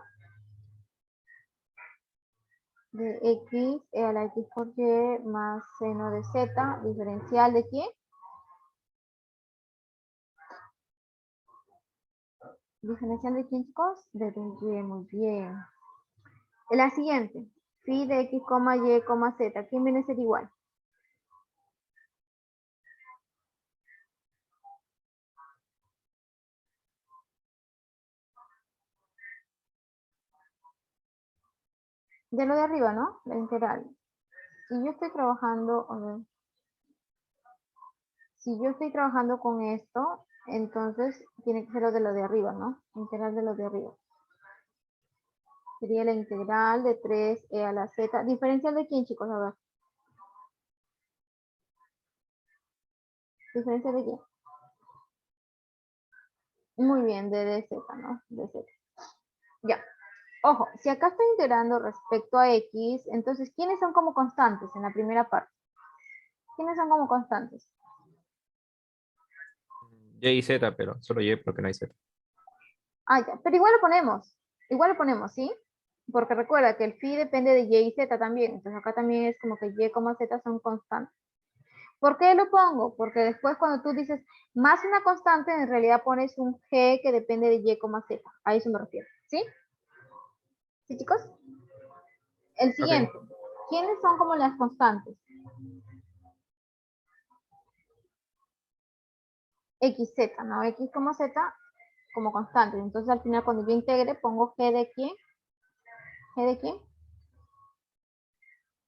Speaker 1: De x e a la x por y más seno de z. ¿Diferencial de quién? ¿Diferencial de quién, chicos? De y, muy bien. La siguiente, phi de x, y, z. ¿Quién viene a ser igual? De lo de arriba, ¿no? La integral. Si yo estoy trabajando, a ver, si yo estoy trabajando con esto, entonces tiene que ser lo de lo de arriba, ¿no? Integral de lo de arriba. Sería la integral de 3e a la z. ¿Diferencial de quién, chicos? A ver. ¿Diferencial de quién? Muy bien, de dz, ¿no? Dz. Ya. Ojo, si acá estoy integrando respecto a x, entonces, ¿quiénes son como constantes en la primera parte? ¿Quiénes son como constantes?
Speaker 2: Y y Z, pero solo Y porque no hay Z.
Speaker 1: Ah, ya, pero igual lo ponemos, ¿sí? Porque recuerda que el phi depende de y y z también, entonces acá también es como que y, z son constantes. ¿Por qué lo pongo? Porque después cuando tú dices más una constante, en realidad pones un g que depende de y, z, a eso me refiero, ¿sí? ¿Sí, chicos? El
Speaker 2: Ok.
Speaker 1: siguiente, ¿quiénes son como las constantes? xz, ¿no? X, z como constante. Entonces al final cuando yo integre pongo g de quién, g de quién,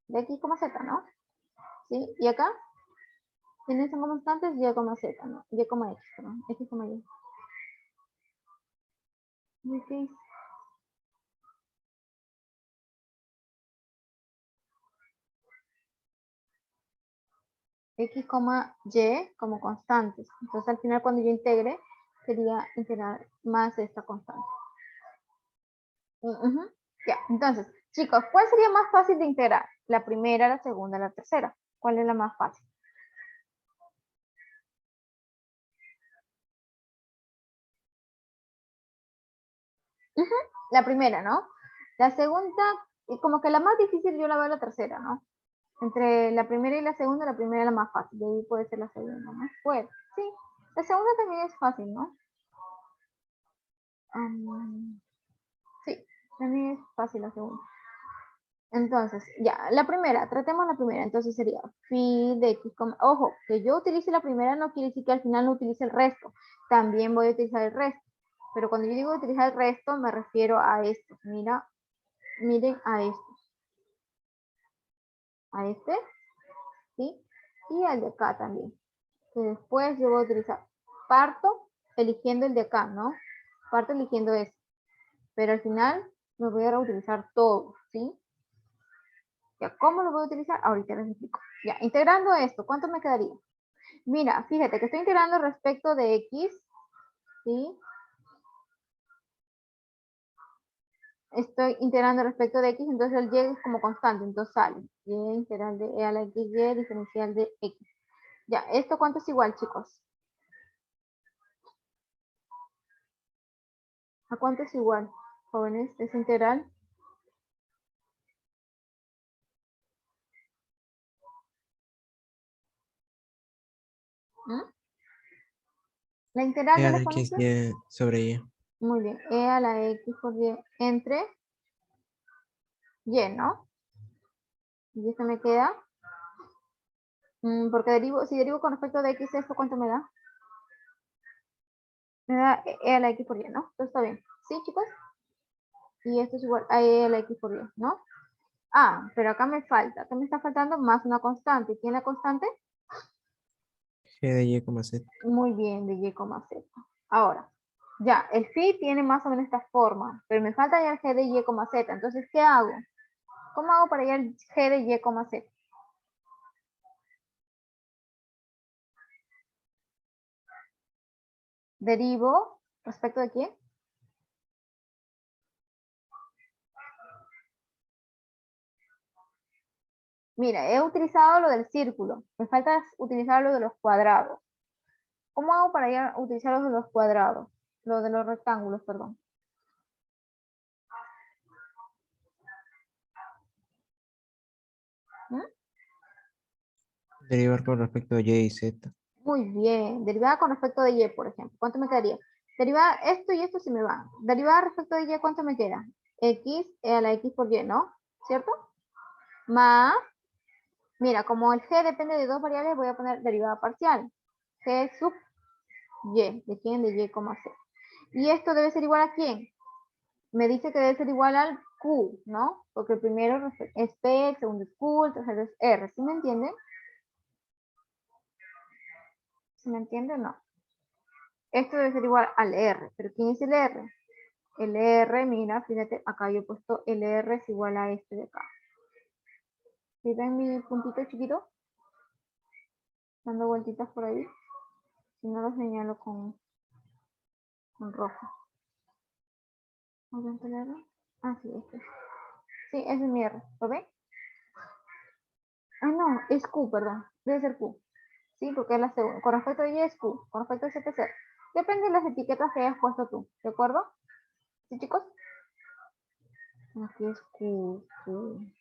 Speaker 1: de x, z, ¿no? ¿Sí? Y acá, ¿quiénes son constantes? Y, z, ¿no? Y, x, perdón. X, y. Ok. X, y como constantes. Entonces al final cuando yo integre, sería integrar más esta constante. Ya, entonces, chicos, ¿cuál sería más fácil de integrar? La primera, la segunda, la tercera. ¿Cuál es la más fácil? La primera, ¿no? La segunda, y como que la más difícil yo la veo la tercera, ¿no? Entre la primera y la segunda es la más fácil. De ahí puede ser la segunda, ¿no? Puede, sí. La segunda también es fácil, ¿no? Sí, también es fácil la segunda. Entonces, ya, la primera, tratemos la primera. Entonces sería phi de x, ojo, que yo utilice la primera no quiere decir que al final no utilice el resto. También voy a utilizar el resto. Pero cuando yo digo utilizar el resto, me refiero a estos. Mira, miren a estos. A este, ¿sí? Y al de acá también. Que después yo voy a utilizar. Parto eligiendo el de acá, ¿no? Parto eligiendo este. Pero al final me voy a reutilizar todo, ¿sí? Ya, ¿cómo lo voy a utilizar? Ahorita les explico. Ya, integrando esto, ¿cuánto me quedaría? Mira, fíjate que estoy integrando respecto de x, ¿sí? Estoy integrando respecto de x, entonces el y es como constante, entonces sale. Y integral de e a la x, y diferencial de x. Ya, ¿esto cuánto es igual, chicos? ¿A cuánto es igual, jóvenes? ¿Es integral? ¿Mm? La integral
Speaker 3: E
Speaker 1: de
Speaker 3: a
Speaker 1: la
Speaker 3: la x
Speaker 1: exponencia.
Speaker 3: y sobre y.
Speaker 1: Muy bien, e a la x por y entre y, ¿no? Y esto me queda, porque si derivo con respecto de x, ¿esto cuánto me da? Me da e a la x por y, ¿no? Entonces está bien. ¿Sí, chicos? Y esto es igual a e a la x por y, ¿no? Ah, pero acá me falta. ¿Qué me está faltando? Más una constante. ¿Quién es la constante?
Speaker 3: G de y, z.
Speaker 1: Muy bien, de y, z. Ahora, ya, el phi tiene más o menos esta forma, pero me falta ya el g de y, z. Entonces, ¿qué hago? ¿Cómo hago para hallar el g de y, z? Derivo, ¿respecto de quién? Mira, he utilizado lo del círculo. Me falta utilizar lo de los cuadrados. ¿Cómo hago para utilizar lo de los cuadrados? Lo de los rectángulos, perdón. ¿Mm?
Speaker 3: Derivar con respecto a y y z.
Speaker 1: Muy bien. Derivada con respecto de y, por ejemplo. ¿Cuánto me quedaría? Derivada, esto y esto sí me van. Derivada respecto de y, ¿cuánto me queda? X a la x por y, ¿no? ¿Cierto? Más, mira, como el g depende de dos variables, voy a poner derivada parcial. G sub y. ¿De quién? De y, z. ¿Y esto debe ser igual a quién? Me dice que debe ser igual al Q, ¿no? Porque el primero es P, el segundo es Q, el tercero es R. ¿Sí me entienden? ¿Sí me entienden o no? Esto debe ser igual al R. ¿Pero quién es el R? El R, mira, fíjate, acá yo he puesto el R es igual a este de acá. ¿Sí ven mi puntito chiquito? Dando vueltitas por ahí. Si no lo señalo con rojo. ¿Aumenta el R? Ah, sí, este. Sí, ese es mi R. ¿Lo ven? Ah, no, es Q, perdón. Debe ser Q. Sí, porque es la segunda. Con respecto a Y es Q. Con respecto a Z es R. Depende de las etiquetas que hayas puesto tú. ¿De acuerdo? ¿Sí, chicos? Aquí es Q, Q,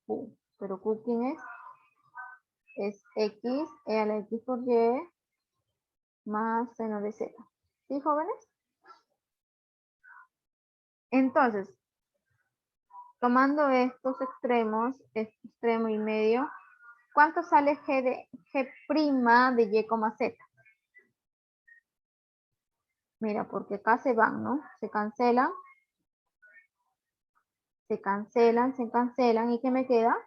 Speaker 1: Q. Pero Q, ¿quién es? Es X, E a la X por Y, más seno de Z. ¿Sí, jóvenes? Entonces, tomando estos extremos, este extremo y medio, ¿cuánto sale G de G' de Y, Z? Mira, porque acá se van, ¿no? Se cancelan, se cancelan, se cancelan. ¿Y qué me queda?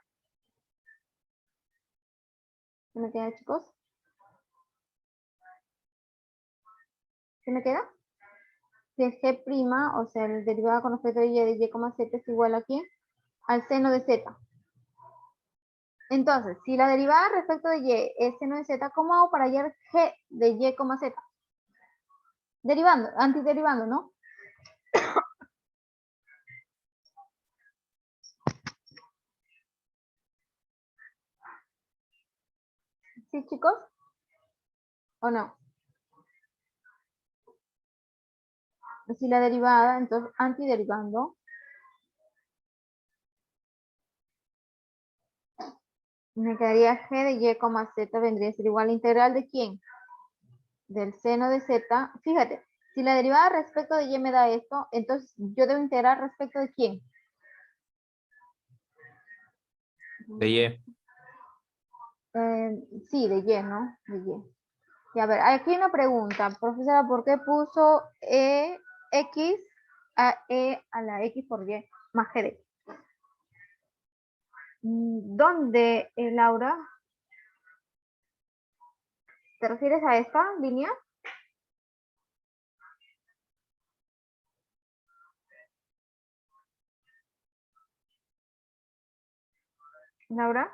Speaker 1: ¿Qué me queda, chicos? ¿Qué me queda? Que G', o sea, el derivado con respecto a Y de Y, Z es igual a ¿quién? Al seno de Z. Entonces, si la derivada respecto de Y es seno de Z, ¿cómo hago para hallar G de Y, Z? Derivando, antiderivando, ¿no? ¿Sí, chicos? ¿O no? Si la derivada, entonces antiderivando, me quedaría G de Y, Z vendría a ser igual a integral de ¿quién? Del seno de Z. Fíjate, si la derivada respecto de Y me da esto, entonces yo debo integrar respecto de ¿quién?
Speaker 2: De Y.
Speaker 1: Sí, de Y, ¿no? De Y. Y a ver, aquí hay una pregunta. Profesora, ¿por qué puso X a E a la X por Y más GD? ¿Dónde, Laura? ¿Te refieres a esta línea? Laura,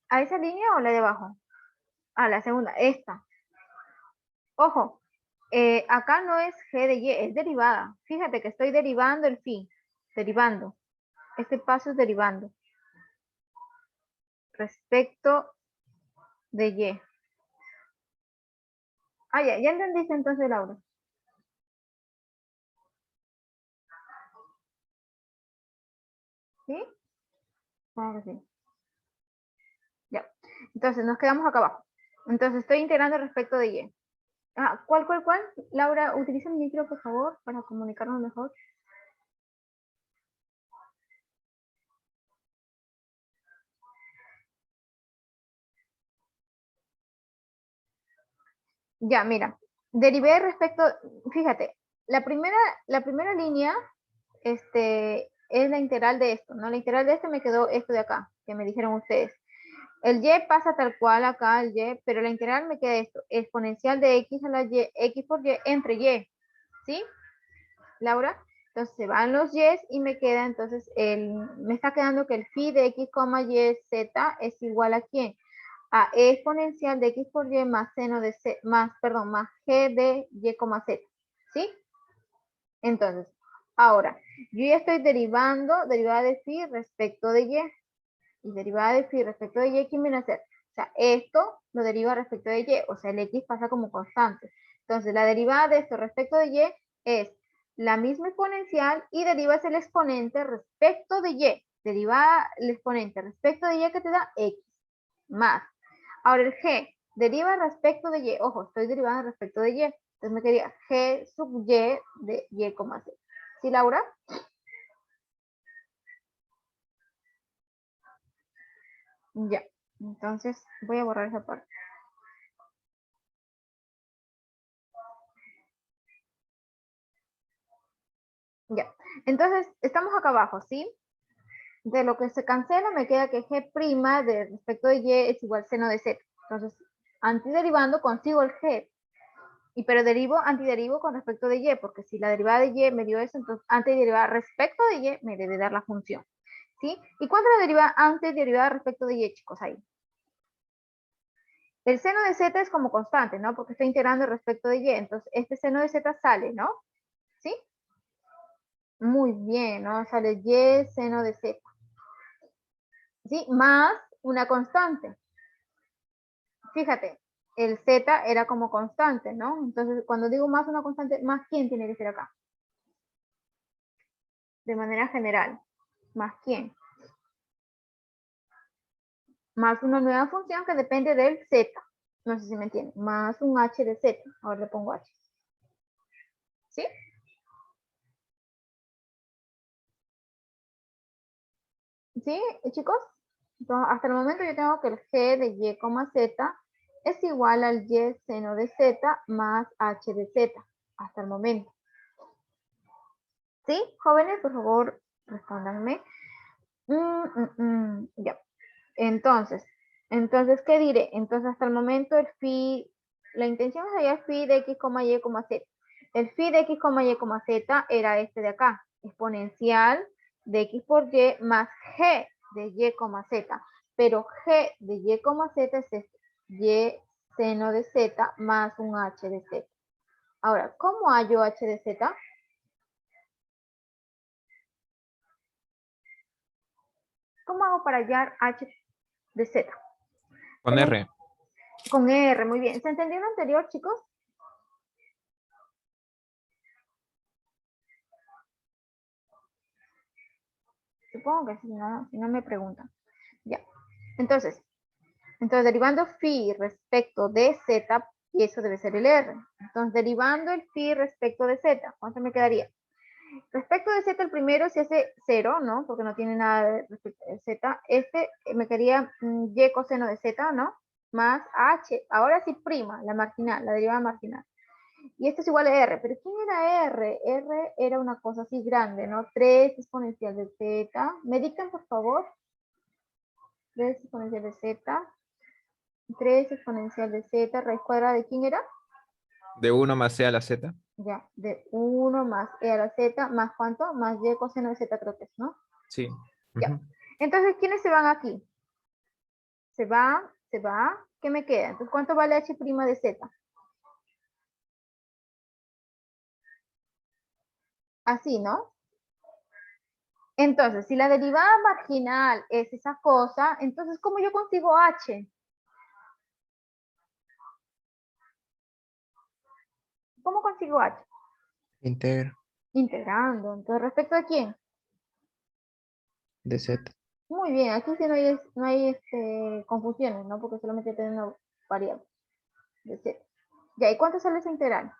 Speaker 1: ¿a esa línea o la de abajo? A la segunda, esta. Ojo, acá no es G de Y, es derivada. Fíjate que estoy derivando el fin. Derivando. Este paso es derivando. Respecto de Y. Ah, ya entendiste entonces, Laura. ¿Sí? Claro que sí. Ya. Entonces, nos quedamos acá abajo. Entonces, estoy integrando respecto de Y. Ah, ¿cuál? Laura, utiliza mi micro, por favor, para comunicarnos mejor. Ya, mira. Derivé respecto, fíjate, la primera línea es la integral de esto, ¿no? La integral de este me quedó esto de acá, que me dijeron ustedes. El y pasa tal cual acá, el y, pero la integral me queda esto, exponencial de x a la y, x por y entre y, ¿sí? Laura, entonces se van los y y me queda, entonces, me está quedando que el phi de x, y, z es igual a ¿quién? A e exponencial de x por y más seno de c, más g de y, z, ¿sí? Entonces, ahora, yo ya estoy derivando, derivada de phi respecto de y. Y derivada de phi respecto de y, ¿qué viene a hacer? O sea, esto lo deriva respecto de y, o sea, el x pasa como constante. Entonces, la derivada de esto respecto de y es la misma exponencial y derivas el exponente respecto de y. Deriva el exponente respecto de y que te da x más. Ahora el g deriva respecto de y. Ojo, estoy derivando respecto de y. Entonces me quedaría g sub y de y, z. ¿Sí, Laura? Ya. Entonces voy a borrar esa parte. Ya. Entonces, estamos acá abajo, ¿sí? De lo que se cancela me queda que G' de respecto de Y es igual seno de Z. Entonces, antiderivando consigo el G. Pero antiderivo con respecto de Y, porque si la derivada de Y me dio eso, entonces antiderivada respecto de Y me debe dar la función. ¿Sí? ¿Y cuánto es la derivada antiderivada respecto de Y, chicos? Ahí. El seno de Z es como constante, ¿no? Porque estoy integrando respecto de Y. Entonces, este seno de Z sale, ¿no? ¿Sí? Muy bien, ¿no? Sale Y seno de Z. ¿Sí? Más una constante. Fíjate, el Z era como constante, ¿no? Entonces, cuando digo más una constante, ¿más quién tiene que ser acá? De manera general. ¿Más quién? Más una nueva función que depende del Z. No sé si me entienden. Más un H de Z. Ahora le pongo H. ¿Sí? ¿Sí, chicos? Entonces, hasta el momento yo tengo que el G de Y, Z es igual al Y seno de Z más H de Z. Hasta el momento. ¿Sí? Jóvenes, por favor, respóndanme. Ya. Entonces, ¿qué diré? Entonces, hasta el momento el phi, la intención es hallar phi de x, y, z. El phi de x, y, z era este de acá, exponencial de x por y más g de y, z. Pero g de y, z es este, y seno de z más un h de z. Ahora, ¿cómo hallo h de z? ¿Cómo hago para hallar h de z?
Speaker 2: Con R.
Speaker 1: Con R, muy bien. ¿Se entendió lo anterior, chicos? Supongo que si no me preguntan. Ya. Entonces, derivando phi respecto de z, y eso debe ser el R. Entonces, derivando el phi respecto de z, ¿cuánto me quedaría? Respecto de z, el primero se hace 0, ¿no? Porque no tiene nada de respecto de z. Este me quedaría y coseno de z, ¿no? Más h. Ahora sí prima, la marginal, la derivada marginal. Y esto es igual a R. ¿Pero quién era R? R era una cosa así grande, ¿no? 3 exponencial de Z. ¿Me dictan, por favor? 3 exponencial de Z. 3 exponencial de Z. ¿Raíz cuadrada de quién era?
Speaker 2: De 1 más C a la Z.
Speaker 1: Ya, de 1 más E a la Z. ¿Más cuánto? Más Y coseno de Z creo que es, ¿no?
Speaker 2: Sí.
Speaker 1: Ya.
Speaker 2: Ujú.
Speaker 1: Entonces, ¿quiénes se van aquí? Se va. ¿Qué me queda? Entonces, ¿cuánto vale H' de Z? Así, ¿no? Entonces, si la derivada marginal es esa cosa, entonces, ¿cómo yo consigo H? ¿Cómo consigo H?
Speaker 3: Integra
Speaker 1: Integrando. Entonces, ¿respecto a quién?
Speaker 3: de Z.
Speaker 1: Muy bien, aquí sí no hay confusiones, ¿no? Porque solamente tiene una variable de Z. Ya, ¿y cuánto sale esa integral?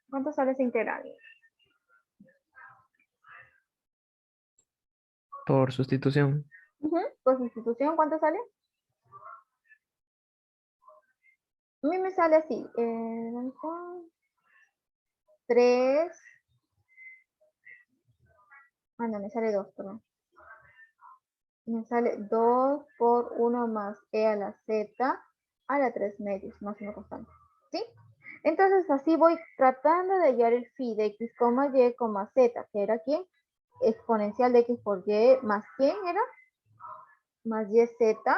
Speaker 1: ¿Cuánto sale esa integral?
Speaker 3: Por sustitución,
Speaker 1: Por sustitución, ¿cuánto sale? A mí me sale así. 3. Ah, no, me sale 2, perdón. Me sale 2 por 1 más E a la Z a la 3 medios, más una constante. ¿Sí? Entonces, así voy tratando de hallar el phi de x, y, z, que era quién? Exponencial de x por y, más quién era? Más y z,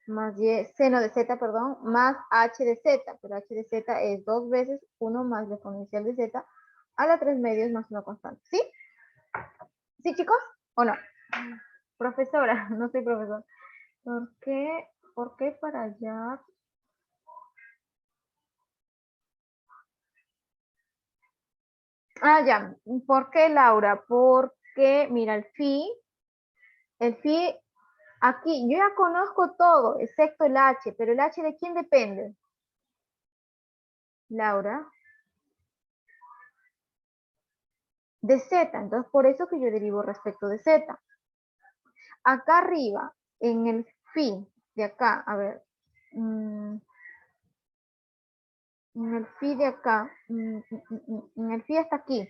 Speaker 1: más y seno de z, perdón, más h de z, pero h de z es 2 veces 1 más la exponencial de z a la 3 medios más una constante. ¿Sí? ¿Sí, chicos? ¿O no? Profesora, no soy profesor. ¿Por qué para allá? Ah, ya. ¿Por qué, Laura? Porque, mira, el phi, aquí, yo ya conozco todo, excepto el h, pero el h ¿de quién depende? Laura. De z, entonces por eso que yo derivo respecto de z. Acá arriba, en el phi de acá, a ver, En el phi de acá. En el phi está aquí.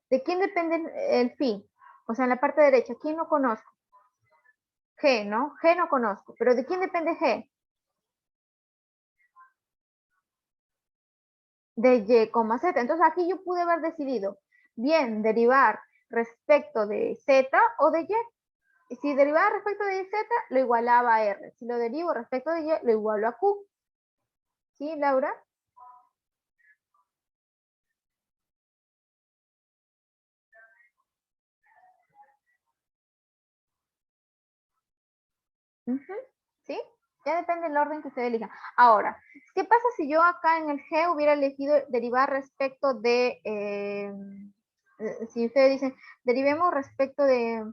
Speaker 1: ¿De quién depende el phi? O sea, en la parte derecha, ¿quién no conozco? G, ¿no? G no conozco. ¿Pero de quién depende G? De Y, Z. Entonces aquí yo pude haber decidido bien derivar respecto de Z o de Y. Si derivaba respecto de Z, lo igualaba a R. Si lo derivo respecto de Y, lo igualo a Q. ¿Sí, Laura? ¿Sí? Ya depende del orden que usted elija. Ahora, ¿qué pasa si yo acá en el G hubiera elegido derivar respecto de, si ustedes dicen, derivemos respecto de,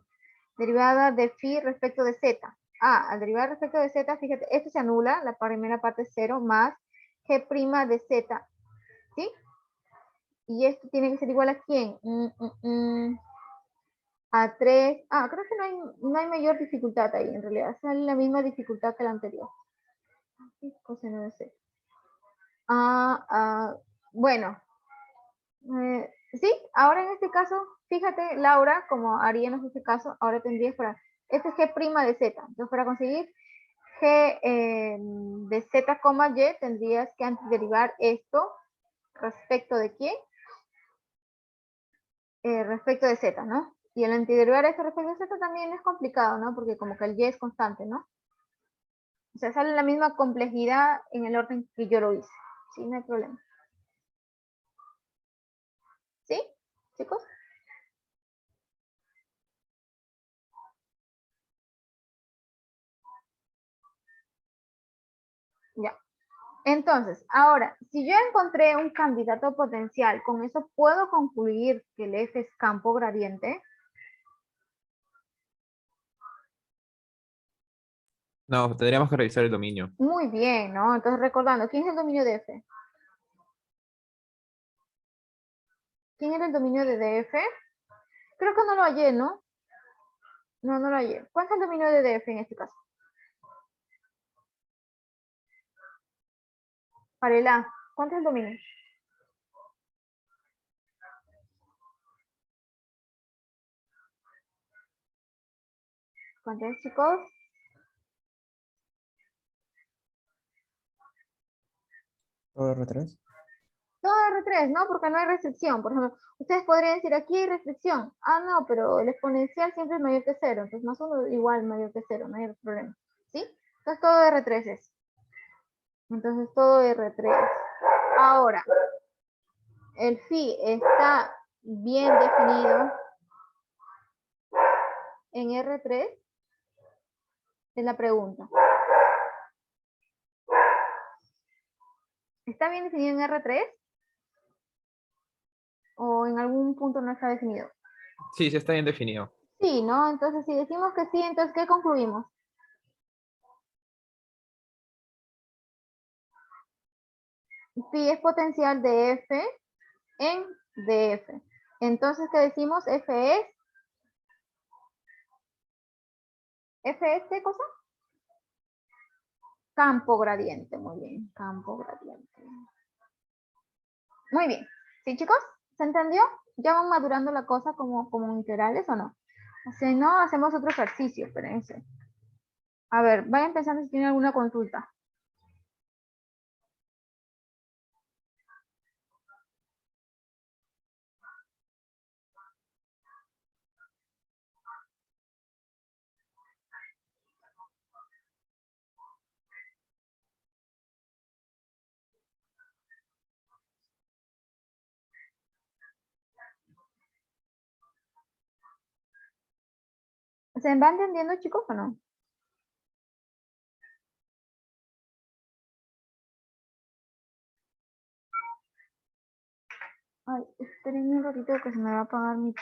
Speaker 1: derivada de phi respecto de z. Al derivar respecto de z, fíjate, esto se anula, la primera parte es 0, más g' de z, ¿sí? Y esto tiene que ser igual a ¿quién? A 3. Creo que no hay mayor dificultad ahí, en realidad. Sale la misma dificultad que la anterior. Coseno de z. Bueno. Sí, ahora en este caso, fíjate, Laura, como haríamos este caso, ahora tendrías para, este es g' de z. Entonces, para conseguir g de z, y, tendrías que antiderivar esto respecto de quién? Respecto de z, ¿no? Y el antiderivar esto respecto de z también es complicado, ¿no? Porque como que el y es constante, ¿no? O sea, sale la misma complejidad en el orden que yo lo hice. Sí, no hay problema. ¿Sí, chicos? Ya. Entonces, ahora, si yo encontré un candidato potencial, ¿con eso puedo concluir que el F es campo gradiente?
Speaker 2: No, tendríamos que revisar el dominio.
Speaker 1: Muy bien, ¿no? Entonces, recordando, ¿quién es el dominio de F? ¿Quién era el dominio de DF? Creo que no lo hallé, ¿no? No, no lo hallé. ¿Cuál es el dominio de DF en este caso? Para el A, ¿cuánto es el dominio? ¿Cuánto es, chicos?
Speaker 3: Todo R3.
Speaker 1: Todo R3, ¿no? Porque no hay restricción. Por ejemplo, ustedes podrían decir, aquí hay restricción. No, pero el exponencial siempre es mayor que 0. Entonces, más 1 igual mayor que 0. No hay problema. ¿Sí? Entonces, todo R3 es. Entonces, todo R3. Ahora, el phi está bien definido en R3. Es la pregunta. ¿Está bien definido en R3? ¿O en algún punto no está definido?
Speaker 2: Sí, sí está bien definido.
Speaker 1: Sí, ¿no? Entonces, si decimos que sí, entonces, ¿qué concluimos? Phi es potencial de F en DF. Entonces, ¿qué decimos? F es ¿qué cosa? Campo gradiente. Muy bien, campo gradiente. Muy bien. ¿Sí, chicos? ¿Se entendió? ¿Ya van madurando la cosa como integrales o no? Si no, hacemos otro ejercicio, espérense. A ver, vayan pensando si tienen alguna consulta. ¿Se va entendiendo, chicos, o no? Ay, espérenme un ratito que se me va a apagar mi...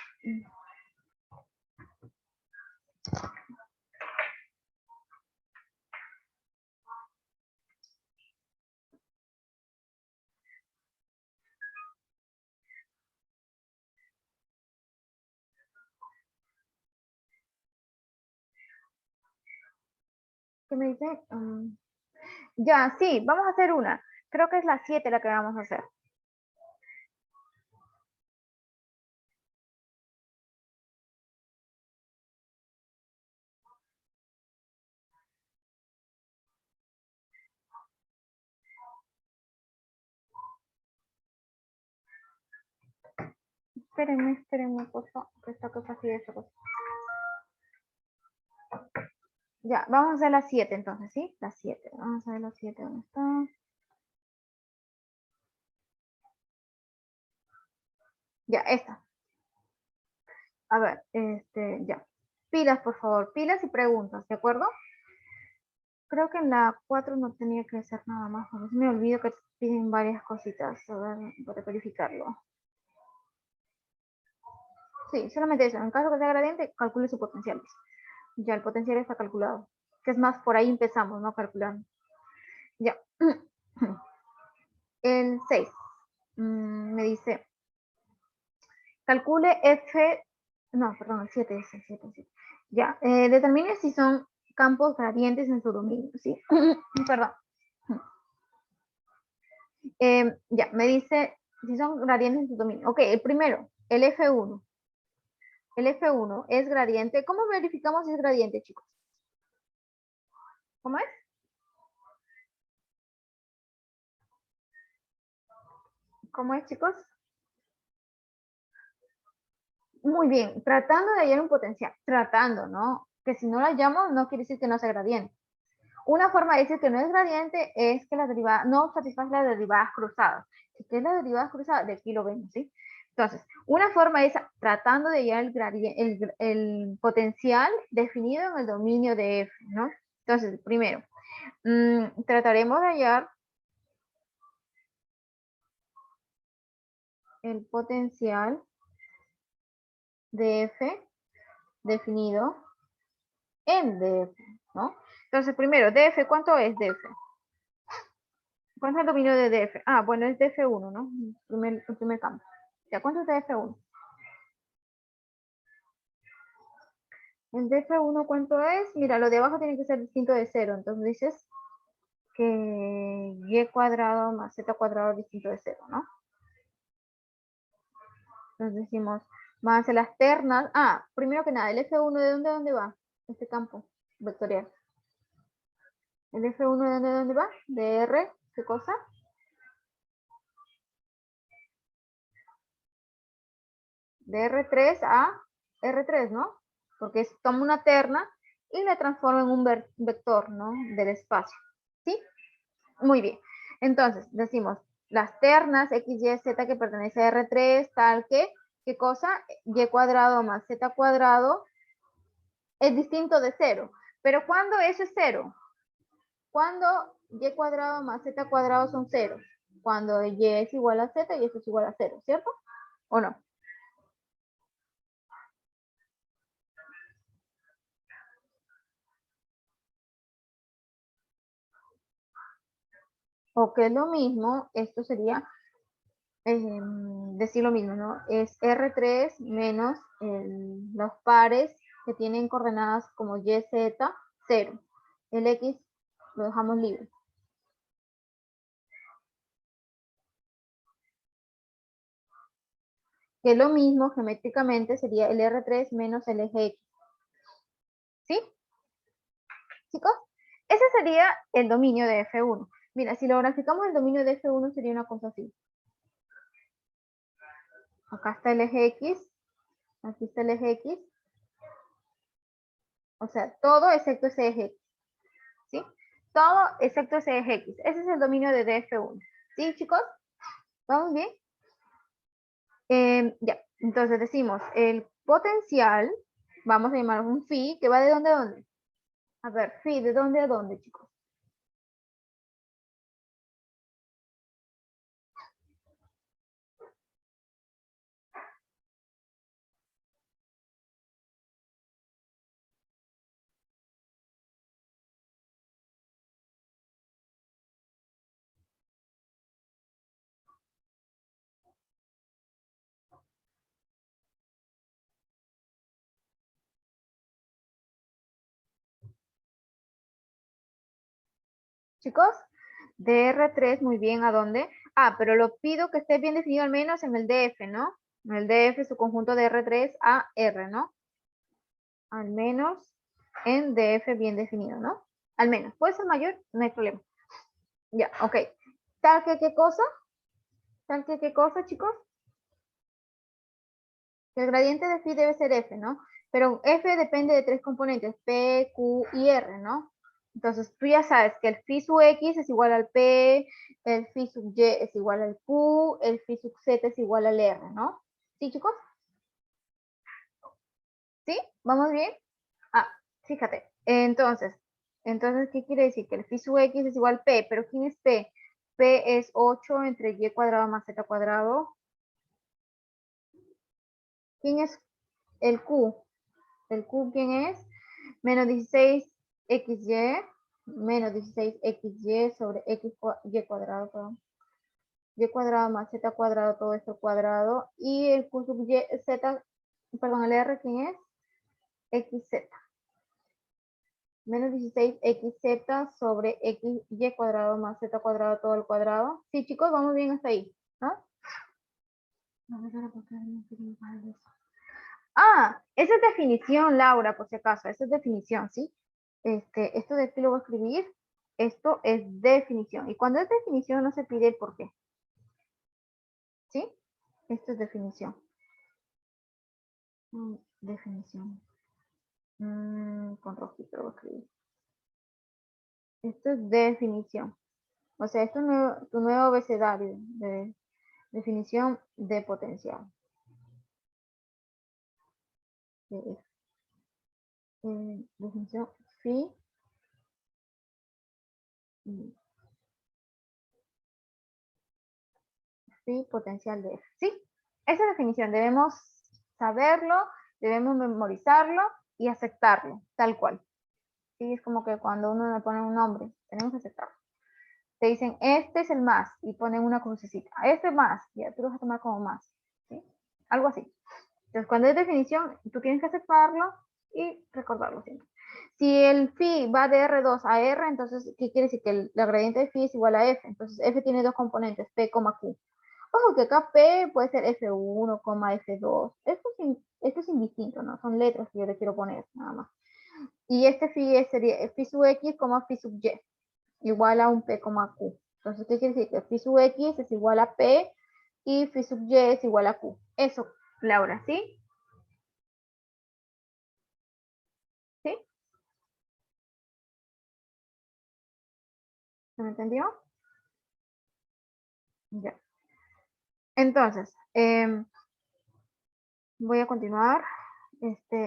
Speaker 1: ¿Qué me dice? Ya, sí, vamos a hacer una. Creo que es la 7 la que vamos a hacer. Espérenme, por favor, que esta cosa sigue esta cosa. Ya, vamos a hacer la 7 entonces, ¿sí? La 7. Vamos a ver la 7, ¿dónde está? Ya, esta. A ver, ya. Pilas, por favor, pilas y preguntas, ¿de acuerdo? Creo que en la 4 no tenía que hacer nada más, a veces me olvido que piden varias cositas, a ver, para verificarlo. Sí, solamente eso. En caso que sea gradiente, calcule su potencial. Ya, el potencial está calculado. Que es más, por ahí empezamos, ¿no? Calculando. Ya. El 6. Me dice, calcule F, no, perdón, el 7 es el 7. Ya, determine si son campos gradientes en su dominio, ¿sí? Perdón. Ya, me dice si son gradientes en su dominio. Ok, el primero, el F1. El F1 es gradiente. ¿Cómo verificamos si es gradiente, chicos? ¿Cómo es? ¿Cómo es, chicos? Muy bien, tratando de hallar un potencial, tratando, ¿no? Que si no lo hallamos, no quiere decir que no sea gradiente. Una forma de decir que no es gradiente es que la derivada no satisface las derivadas cruzadas. ¿Qué es la derivada cruzada? De aquí lo vemos, ¿sí? Entonces, una forma es tratando de hallar el potencial definido en el dominio de F, ¿no? Entonces, primero, trataremos de hallar el potencial de F definido en df, ¿no? Entonces, primero, df, ¿cuánto es df? ¿Cuánto es el dominio de df? Ah, bueno, es df1, ¿no? El primer campo. ¿Ya cuánto es df1? El df1, ¿cuánto es? Mira, lo de abajo tiene que ser distinto de 0. Entonces dices que y cuadrado más z cuadrado distinto de 0, ¿no? Entonces decimos, van a ser las ternas. Ah, primero que nada, el f1, ¿de dónde va? Este campo vectorial. ¿El f1 de dónde va? De r, ¿qué cosa? De R3 a R3, ¿no? Porque toma una terna y la transforma en un vector, ¿no? Del espacio, ¿sí? Muy bien. Entonces, decimos, las ternas x, y, z que pertenece a R3, tal que, ¿qué cosa? Y cuadrado más z cuadrado es distinto de 0. Pero ¿cuándo eso es 0? Cuando y cuadrado más z cuadrado son 0. Cuando y es igual a z y eso es igual a 0, ¿cierto? ¿O no? O que es lo mismo, esto sería decir lo mismo, ¿no? Es R3 menos los pares que tienen coordenadas como Y, Z, 0. El X lo dejamos libre. Que es lo mismo, geométricamente, sería el R3 menos el eje X. ¿Sí? ¿Chicos? Ese sería el dominio de F1. Mira, si lo graficamos el dominio de F1 sería una cosa así. Acá está el eje X, aquí está el eje X. O sea, todo excepto ese eje X. ¿Sí? Todo excepto ese eje X. Ese es el dominio de df1. ¿Sí, chicos? ¿Vamos bien? Ya, entonces decimos, el potencial, vamos a llamar un phi, que va de dónde a dónde. A ver, phi, ¿de dónde a dónde, chicos? Chicos, De R3, muy bien, ¿a dónde? Ah, pero lo pido que esté bien definido al menos en el DF, ¿no? En el DF, su conjunto de R3 a R, ¿no? Al menos en DF bien definido, ¿no? Al menos. ¿Puede ser mayor? No hay problema. Ya, ok. ¿Tal que qué cosa? ¿Tal que qué cosa, chicos? El gradiente de phi debe ser f, ¿no? Pero f depende de tres componentes, p, q y r, ¿no? Entonces tú ya sabes que el phi sub x es igual al p, el phi sub y es igual al q, el phi sub z es igual al r, ¿no? ¿Sí, chicos? ¿Sí? ¿Vamos bien? Ah, fíjate. Entonces, ¿qué quiere decir? Que el phi sub x es igual a p, pero ¿quién es p? P es 8 entre y cuadrado más z cuadrado. ¿Quién es el q? ¿El q quién es? Menos 16xy, menos 16xy sobre y cuadrado, perdón. Y cuadrado más z cuadrado, todo esto cuadrado. Y el q sub y, z, perdón, el r, ¿quién es? xz. Menos 16xz sobre y cuadrado más z cuadrado, todo el cuadrado. Sí, chicos, vamos bien hasta ahí, ¿no? Ah, esa es definición, Laura, por si acaso. Esa es definición, ¿sí? Esto de aquí lo voy a escribir. Esto es definición. Y cuando es definición no se pide el por qué. ¿Sí? Esto es definición. Definición. Con rojito lo voy a escribir. Esto es definición. O sea, esto es tu nuevo abecedario de definición de potencial. Definición phi. Phi potencial de F. ¿Sí? Esa definición debemos saberlo, debemos memorizarlo y aceptarlo, tal cual. ¿Sí? Es como que cuando uno le pone un nombre, tenemos que aceptarlo. Te dicen, este es el más, y ponen una crucecita. Este es más, ya tú lo vas a tomar como más. ¿Sí? Algo así. Entonces, cuando es definición, tú tienes que aceptarlo y recordarlo siempre. Si el phi va de R2 a R, entonces, ¿qué quiere decir? Que la gradiente de phi es igual a F. Entonces, F tiene dos componentes, P, Q. Ojo que acá P puede ser F1, F2. Esto es indistinto, ¿no? Son letras que yo le quiero poner, nada más. Y este phi sería phi sub X, phi sub Y, igual a un P, Q. Entonces, ¿qué quiere decir? Que phi sub X es igual a P y phi sub Y es igual a Q. Eso, Laura, ¿sí? ¿Sí? ¿Se me entendió? Ya. Entonces, voy a continuar.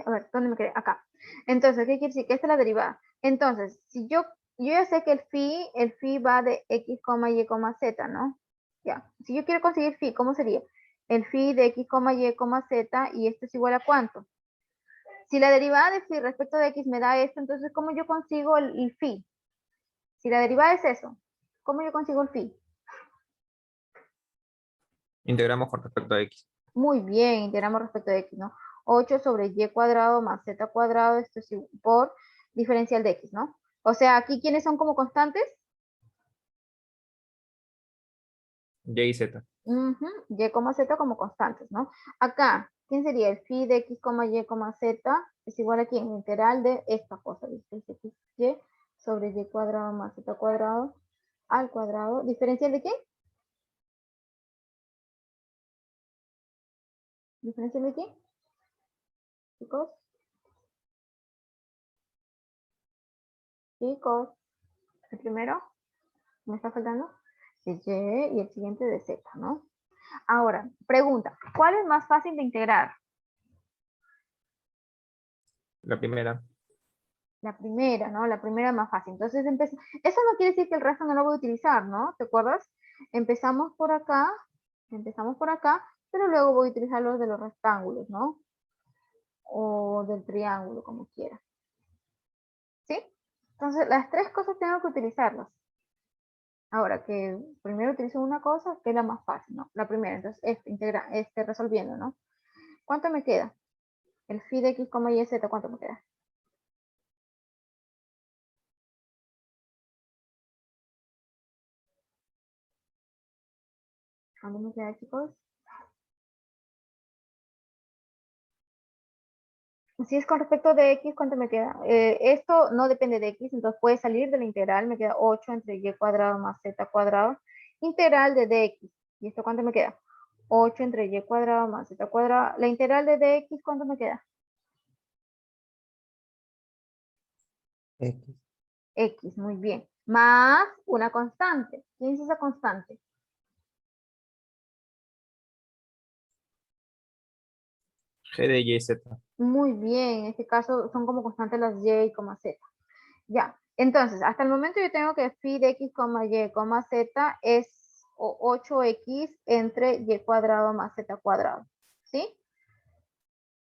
Speaker 1: A ver, ¿dónde me quedé? Acá. Entonces, ¿qué quiere decir? Que esta es la derivada. Entonces, si yo ya sé que el phi va de x, y, z, ¿no? Ya. Si yo quiero conseguir phi, ¿cómo sería? El phi de x, y, z, y esto es igual a ¿cuánto? Si la derivada de phi respecto de x me da esto, entonces, ¿cómo yo consigo el phi? Si la derivada es eso, ¿cómo yo consigo el phi?
Speaker 2: Integramos con respecto a x.
Speaker 1: Muy bien, integramos respecto de x, ¿no? 8 sobre y cuadrado más z cuadrado, esto es por diferencial de x, ¿no? O sea, aquí, ¿quiénes son como constantes?
Speaker 2: Y y z.
Speaker 1: Y, z como constantes, ¿no? Acá, ¿quién sería? El phi de x, y, z es igual a quién? Integral de esta cosa, ¿viste? X, y sobre y cuadrado más z cuadrado al cuadrado. ¿Diferencial de qué? ¿Diferencial de qué? Chicos. Chicos. El primero, ¿me está faltando? De y el siguiente de z, ¿no? Ahora, pregunta, ¿cuál es más fácil de integrar?
Speaker 2: La primera.
Speaker 1: La primera, ¿no? La primera es más fácil. Entonces, eso no quiere decir que el resto no lo voy a utilizar, ¿no? ¿Te acuerdas? Empezamos por acá, pero luego voy a utilizar los de los rectángulos, ¿no? O del triángulo, como quiera. ¿Sí? Entonces, las tres cosas tengo que utilizarlas. Ahora, que primero utilizo una cosa, que es la más fácil, ¿no? La primera, entonces, resolviendo, ¿no? ¿Cuánto me queda? El phi de x, y, z, ¿cuánto me queda? ¿Cuánto me queda, chicos? Si es con respecto de x, ¿cuánto me queda? Esto no depende de x, entonces puede salir de la integral. Me queda 8 entre y cuadrado más z cuadrado. Integral de dx. ¿Y esto cuánto me queda? 8 entre y cuadrado más z cuadrado. La integral de dx, ¿cuánto me queda?
Speaker 3: X.
Speaker 1: X, muy bien. Más una constante. ¿Quién es esa constante?
Speaker 2: G de Y, Z.
Speaker 1: Muy bien, en este caso son como constantes las y, z. Ya, entonces, hasta el momento yo tengo que phi de x, y, z es 8x entre y cuadrado más z cuadrado. ¿Sí?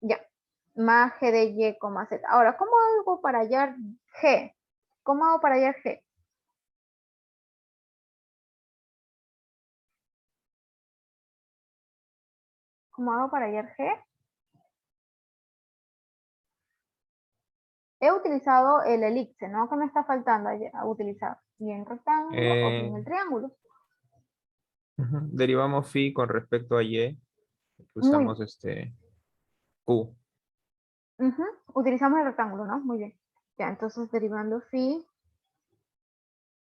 Speaker 1: Ya, más g de y, z. Ahora, ¿cómo hago para hallar g? ¿Cómo hago para hallar g? ¿Cómo hago para hallar g? He utilizado el elipse, ¿no? ¿Qué me está faltando a utilizar? ¿Bien rectángulo o bien el triángulo?
Speaker 2: Derivamos phi con respecto a Y.
Speaker 1: Muy,
Speaker 2: Usamos Q.
Speaker 1: utilizamos el rectángulo, ¿no? Muy bien. Ya, entonces derivando phi,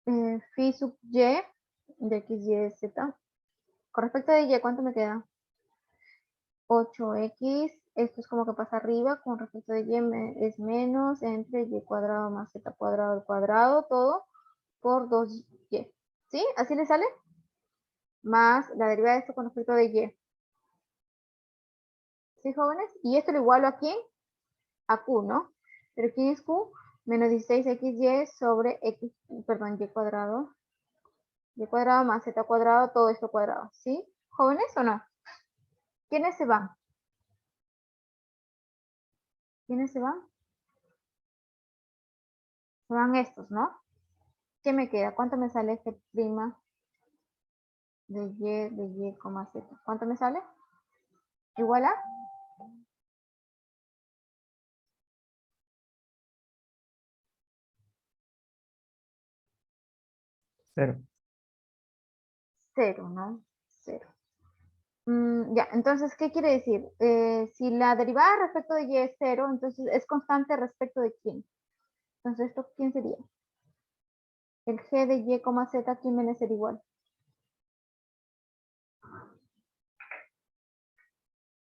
Speaker 1: phi sub y de x, y, z. Con respecto a y, ¿cuánto me queda? 8x, esto es como que pasa arriba, con respecto de y es menos entre y cuadrado más z cuadrado al cuadrado, todo por 2y. ¿Sí? ¿Así le sale? Más la derivada de esto con respecto de y. ¿Sí, jóvenes? Y esto lo igualo a quién? A q, ¿no? Pero ¿quién es q? Menos 16xy sobre x, perdón, y cuadrado más z cuadrado, todo esto cuadrado. ¿Sí? ¿Jóvenes o no? ¿Quiénes se van? ¿Quiénes se van? Se van estos, ¿no? ¿Qué me queda? ¿Cuánto me sale g' de y, z? ¿Cuánto me sale? Igual a
Speaker 3: Cero.
Speaker 1: 0, ¿no? 0. Ya, entonces, ¿qué quiere decir? Si la derivada respecto de y es 0, entonces es constante respecto de quién. Entonces, ¿esto quién sería? El g de y, z, ¿quién viene a ser igual?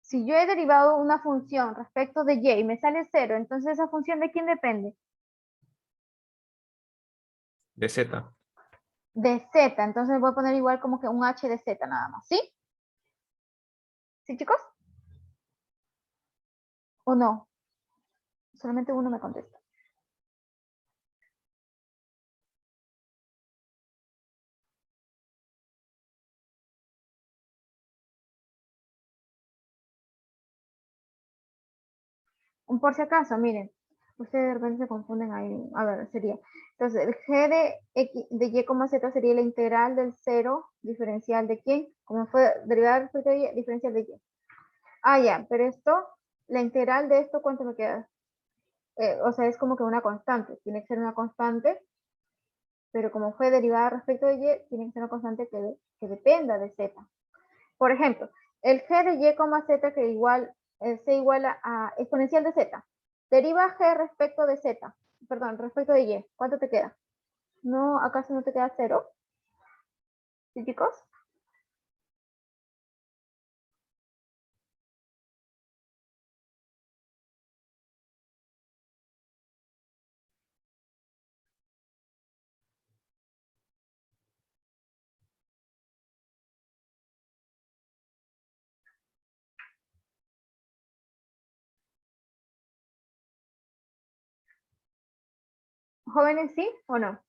Speaker 1: Si yo he derivado una función respecto de y me sale 0, entonces esa función ¿de quién depende?
Speaker 2: De Z.
Speaker 1: De z, entonces voy a poner igual como que un h de z nada más, ¿sí? ¿Sí, chicos? ¿O no? Solamente uno me contesta. Por si acaso, miren, ustedes de repente se confunden ahí. A ver, sería. Entonces, el g de, x, de y, z sería la integral del 0 diferencial de quién? Como fue derivada respecto de y, diferencial de y. Ah, ya, pero esto, la integral de esto, ¿cuánto me queda? O sea, es como que una constante. Tiene que ser una constante, pero como fue derivada respecto de y, tiene que ser una constante que dependa de z. Por ejemplo, el g de y, z que igual se iguala a exponencial de z. Deriva g respecto de z. Perdón, respecto de y. ¿Cuánto te queda? No, ¿acaso no te queda 0? ¿Sí, chicos? ¿Jóvenes sí o no?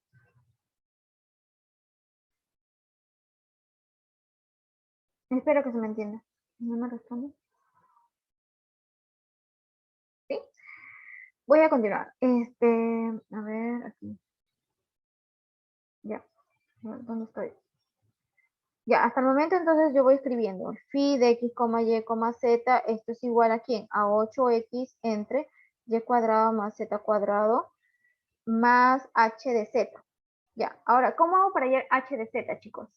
Speaker 1: Espero que se me entienda. ¿No me responde? ¿Sí? Voy a continuar. A ver, aquí. Ya. ¿Dónde estoy? Ya, hasta el momento entonces yo voy escribiendo phi de x, y, z, esto es igual a quién? A 8x entre y cuadrado más z cuadrado más h de z. Ya, ahora, ¿cómo hago para hallar h de z, chicos?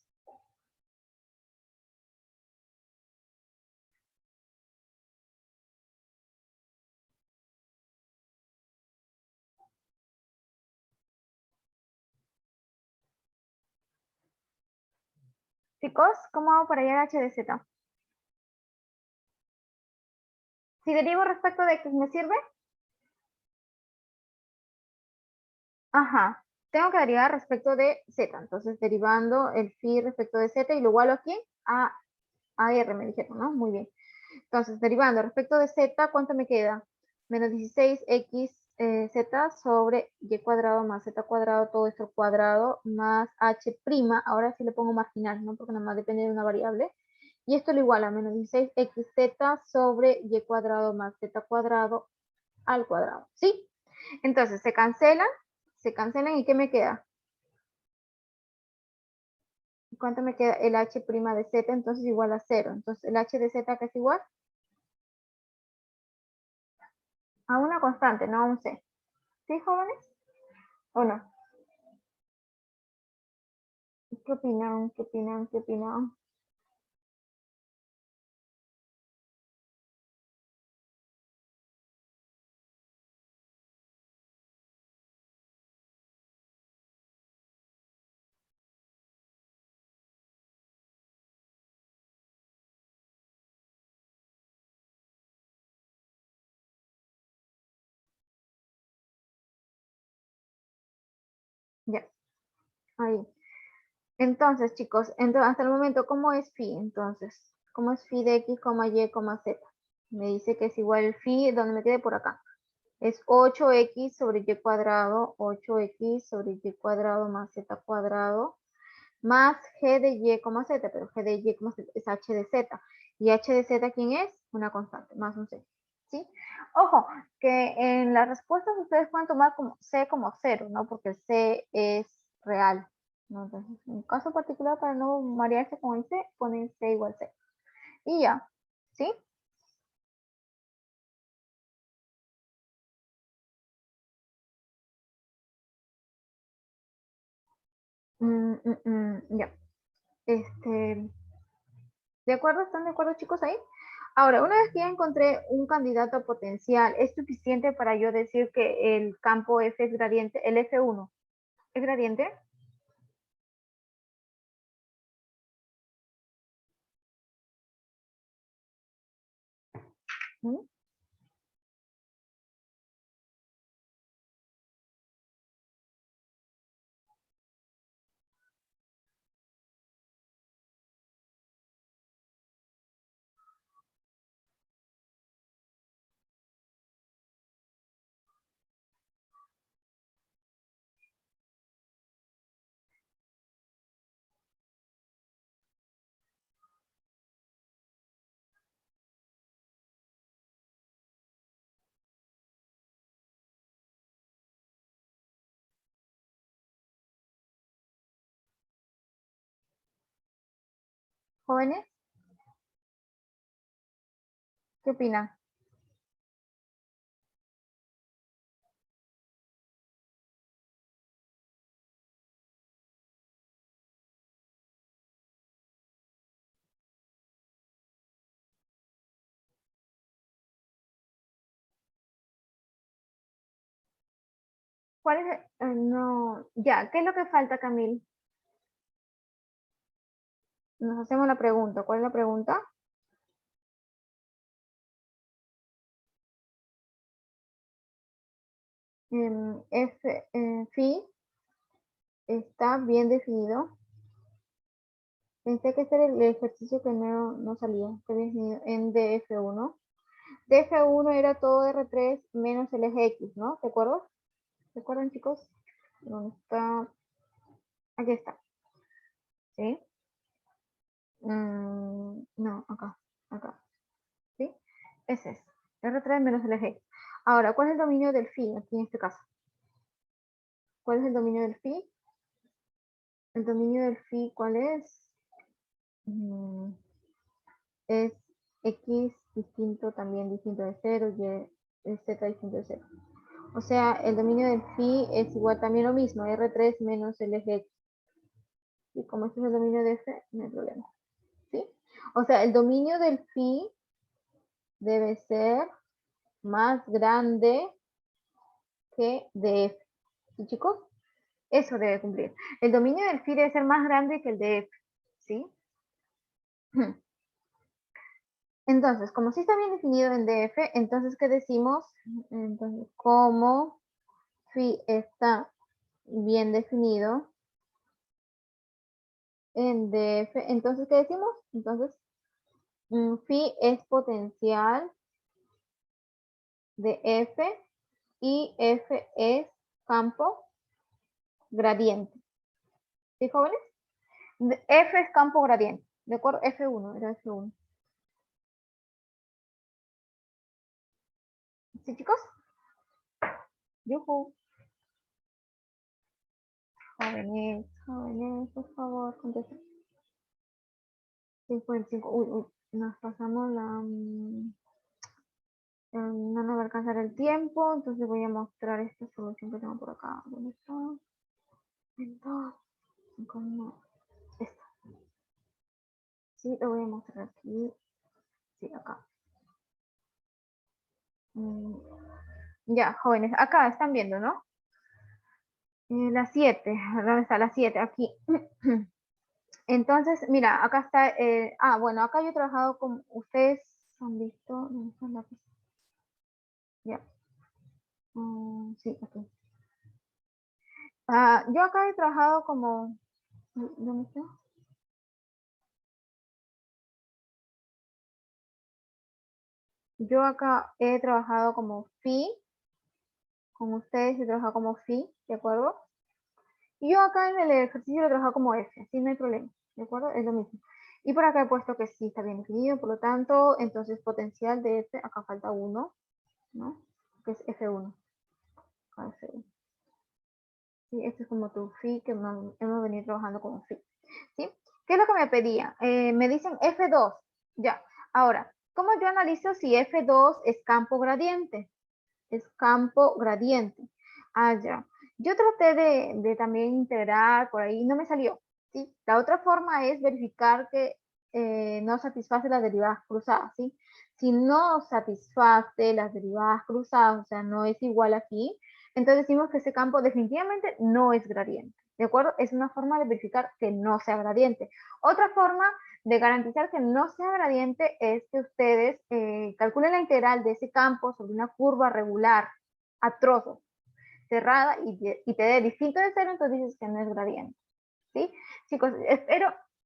Speaker 1: Chicos, ¿cómo hago para llegar a h de z? Si derivo respecto de x, ¿me sirve? Ajá. Tengo que derivar respecto de z. Entonces, derivando el phi respecto de z y lo igualo aquí a r, me dijeron, ¿no? Muy bien. Entonces, derivando respecto de z, ¿cuánto me queda? Menos 16x z sobre y cuadrado más z cuadrado, todo esto al cuadrado, más h'. Ahora sí le pongo marginal, ¿no? Porque nada más depende de una variable. Y esto lo iguala a menos 16xz sobre y cuadrado más z cuadrado al cuadrado, ¿sí? Entonces, se cancelan y ¿qué me queda? ¿Cuánto me queda? El h' de z, entonces igual a 0. Entonces, el h de z, ¿qué es igual? A una constante, no a un c. ¿Sí, jóvenes? ¿O no? ¿Qué opinan? ¿Qué opinan? ¿Qué opinan? Ya, ahí. Entonces, chicos, hasta el momento, ¿cómo es phi? Entonces, ¿cómo es phi de x, y, z? Me dice que es igual el phi, donde me quede por acá. Es 8x sobre y cuadrado, 8x sobre y cuadrado más z cuadrado, más g de y, z, pero g de y, z es h de z. ¿Y h de z quién es? Una constante, más un c. ¿Sí? Ojo, que en las respuestas ustedes pueden tomar como c como 0, ¿no? Porque el c es real, ¿no? Entonces, en un caso particular, para no marearse con el c, ponen c igual 0. Y ya, ¿sí? Ya. ¿De acuerdo? ¿Están de acuerdo, chicos, ahí? Ahora, una vez que ya encontré un candidato potencial, ¿es suficiente para yo decir que el campo F es gradiente? ¿El F1 es gradiente? ¿Mm? ¿Jóvenes? ¿Qué opinan? ¿Cuál es? No, ya, ¿qué es lo que falta, Camil? Nos hacemos la pregunta. ¿Cuál es la pregunta? Phi está bien definido. Pensé que este era el ejercicio que no salía. Está bien definido en DF1. DF1 era todo R3 menos el eje X, ¿no? ¿De acuerdo? ¿De acuerdo, chicos? ¿Dónde está? Aquí está. ¿Sí? No, acá. ¿Sí? Ese es. R3 menos el eje X. Ahora, ¿cuál es el dominio del phi aquí en este caso? ¿Cuál es el dominio del phi? El dominio del phi, ¿cuál es? Es X distinto también, distinto de 0, y Z distinto de 0. O sea, el dominio del phi es igual también lo mismo, R3 menos el eje X. Y como este es el dominio de F, no hay problema. ¿Sí? O sea, el dominio del phi debe ser más grande que de F. ¿Sí, chicos? Eso debe cumplir. El dominio del phi debe ser más grande que el de F. ¿Sí? Entonces, como sí está bien definido en DF, entonces, ¿qué decimos? Entonces, como phi está bien definido en DF, entonces, ¿qué decimos? Entonces, phi es potencial de F y F es campo gradiente. ¿Sí, jóvenes? F es campo gradiente, ¿de acuerdo? F1, era F1. ¿Sí, chicos? Yuhu. Jóvenes, por favor, contesten. 55. Uy, nos pasamos la... no nos va a alcanzar el tiempo, entonces voy a mostrar esta solución que tengo por acá. ¿Dónde está? Esta. Sí, lo voy a mostrar aquí. Sí, acá. Ya, jóvenes, acá están viendo, ¿no? La 7, ¿dónde está la 7? Aquí. Entonces, mira, acá está, bueno, acá yo he trabajado con, ustedes han visto, ¿dónde está el lápiz? Ya. Sí, aquí. Yo acá he trabajado como, ¿dónde está? Yo acá he trabajado como phi, con ustedes he trabajado como phi, ¿de acuerdo? Y yo acá en el ejercicio lo he trabajado como f, así no hay problema, ¿de acuerdo? Es lo mismo. Y por acá he puesto que sí está bien definido, por lo tanto, entonces potencial de f, acá falta 1, ¿no? Que es F1. F1. Sí, este es como tu phi, que hemos venido trabajando como phi. ¿Sí? ¿Qué es lo que me pedía? Me dicen F2. Ya. Ahora, ¿cómo yo analizo si F2 es campo gradiente? Es campo gradiente. Ya. Yo traté de también integrar por ahí, no me salió. ¿Sí? La otra forma es verificar que no satisface las derivadas cruzadas. ¿Sí? Si no satisface las derivadas cruzadas, o sea, no es igual aquí, entonces decimos que ese campo definitivamente no es gradiente. ¿De acuerdo? Es una forma de verificar que no sea gradiente. Otra forma de garantizar que no sea gradiente es que ustedes calculen la integral de ese campo sobre una curva regular a trozos, cerrada, y te dé distinto de cero, entonces dices que no es gradiente. ¿Sí? Chicos,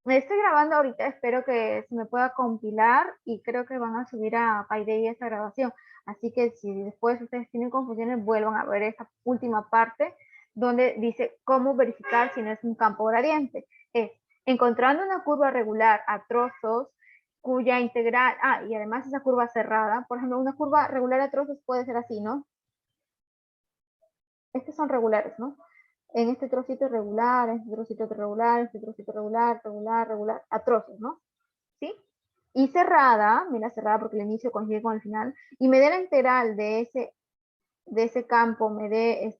Speaker 1: me estoy grabando ahorita, espero que se me pueda compilar y creo que van a subir a Payday esta grabación. Así que si después ustedes tienen confusiones, vuelvan a ver esa última parte donde dice cómo verificar si no es un campo gradiente. Es encontrando una curva regular a trozos cuya integral, y además esa curva cerrada, por ejemplo, una curva regular a trozos puede ser así, ¿no? Estos son regulares, ¿no? En este trocito regular, en este trocito regular, en este trocito regular, regular, a trozos, ¿no? ¿Sí? Y cerrada, mira, cerrada porque el inicio coincide con el final, y me dé la integral de ese campo, me dé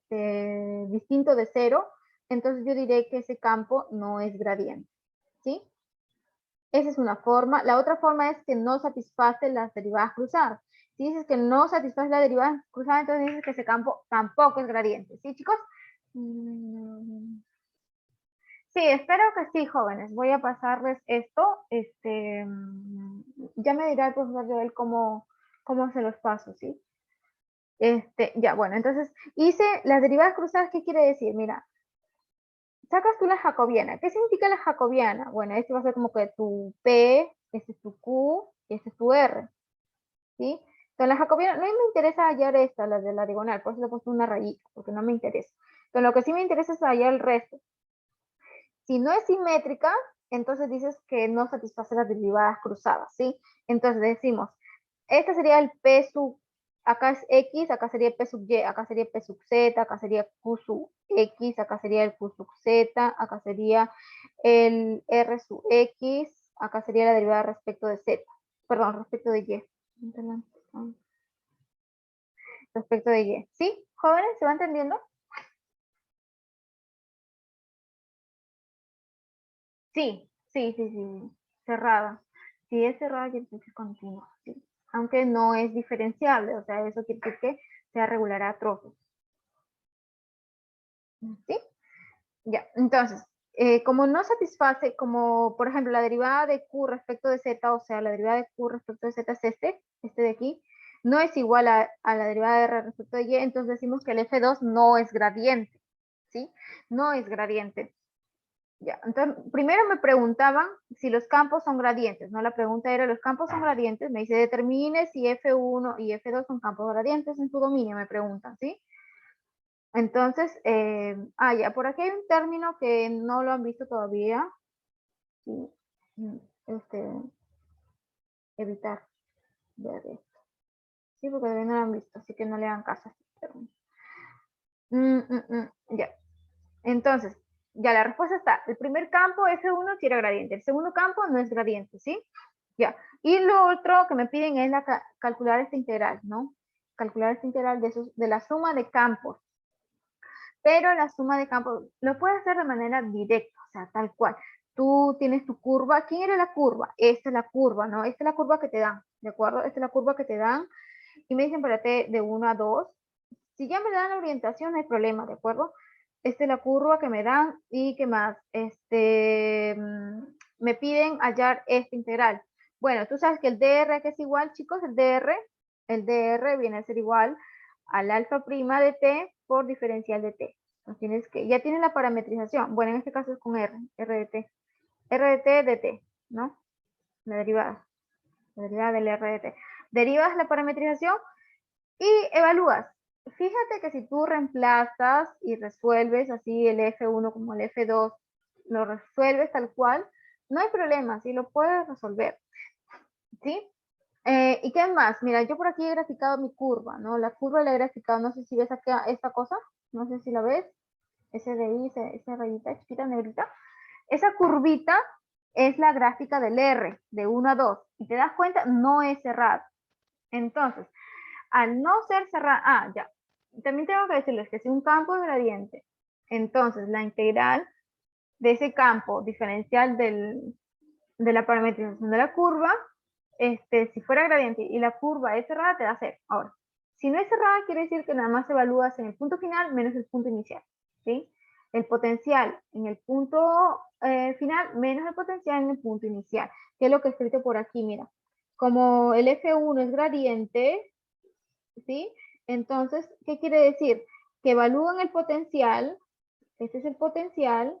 Speaker 1: distinto de cero, entonces yo diré que ese campo no es gradiente, ¿sí? Esa es una forma. La otra forma es que no satisface las derivadas cruzadas. Si dices que no satisface las derivadas cruzadas, entonces dices que ese campo tampoco es gradiente, ¿sí, chicos? Sí, espero que sí, jóvenes. Voy a pasarles esto. Ya me dirá el profesor Joel cómo se los paso, ¿sí? Ya, bueno, entonces hice las derivadas cruzadas. ¿Qué quiere decir? Mira, sacas tú la jacobiana. ¿Qué significa la jacobiana? Bueno, esto va a ser como que tu P, este es tu Q y este es tu R, ¿sí? Entonces la jacobiana, no me interesa hallar esta, la de la diagonal, por eso le he puesto una rayita, porque no me interesa. Entonces lo que sí me interesa es hallar el resto. Si no es simétrica, entonces dices que no satisface las derivadas cruzadas, ¿sí? Entonces decimos, este sería el P sub, acá es X, acá sería P sub Y, acá sería P sub Z, acá sería Q sub X, acá sería el Q sub Z, acá sería el R sub X, acá sería la derivada respecto de Z, perdón, respecto de Y. Respecto de Y, ¿sí? ¿Jóvenes, se va entendiendo? Sí, sí, cerrada. Si es cerrada, quiere decir que es continua, ¿sí? Aunque no es diferenciable, o sea, eso quiere decir que sea regular a trozos. ¿Sí? Ya, entonces, como no satisface, como por ejemplo la derivada de Q respecto de Z, o sea, la derivada de Q respecto de Z es este de aquí, no es igual a la derivada de R respecto de Y, entonces decimos que el F2 no es gradiente, ¿sí? No es gradiente. Ya, entonces, primero me preguntaban si los campos son gradientes, ¿no? La pregunta era, ¿los campos son gradientes? Me dice, determine si F1 y F2 son campos gradientes en su dominio, me preguntan, ¿sí? Entonces, ya, por aquí hay un término que no lo han visto todavía. Sí, evitar ver esto. Sí, porque todavía no lo han visto, así que no le hagan caso a este término. Ya. Entonces, ya la respuesta está. El primer campo, F1, sí era gradiente. El segundo campo no es gradiente, ¿sí? Ya. Y lo otro que me piden es calcular esta integral, ¿no? Calcular esta integral de la suma de campos. Pero la suma de campos lo puedes hacer de manera directa, o sea, tal cual. Tú tienes tu curva. ¿Quién era la curva? Esta es la curva, ¿no? Esta es la curva que te dan, ¿de acuerdo? Esta es la curva que te dan. Y me dicen para T de 1 a 2. Si ya me dan la orientación, no hay problema, ¿de acuerdo? Esta es la curva que me dan. ¿Y qué más? Me piden hallar esta integral. Bueno, tú sabes que el dr, que es igual, chicos, el dr viene a ser igual al alfa prima de t por diferencial de t. Ya tienes la parametrización. Bueno, en este caso es con r de t. R de t de t, ¿no? La derivada del r de t. Derivas la parametrización y evalúas. Fíjate que si tú reemplazas y resuelves así el F1 como el F2, lo resuelves tal cual, no hay problema, sí lo puedes resolver, ¿sí? ¿Y qué más? Mira, yo por aquí he graficado mi curva, ¿no? La curva la he graficado, no sé si ves acá esta cosa, no sé si la ves, ese de ahí, esa rayita chiquita negrita. Esa curvita es la gráfica del R, de 1 a 2, y te das cuenta, no es cerrado. Entonces, al no ser cerrada, ya, también tengo que decirles que si un campo es gradiente, entonces la integral de ese campo diferencial de la parametrización de la curva, si fuera gradiente y la curva es cerrada, te da 0. Ahora, si no es cerrada, quiere decir que nada más evalúas en el punto final menos el punto inicial, ¿sí? El potencial en el punto final menos el potencial en el punto inicial, que es lo que he escrito por aquí, mira. Como el F1 es gradiente, ¿sí? Entonces, ¿qué quiere decir? Que evalúan el potencial, este es el potencial.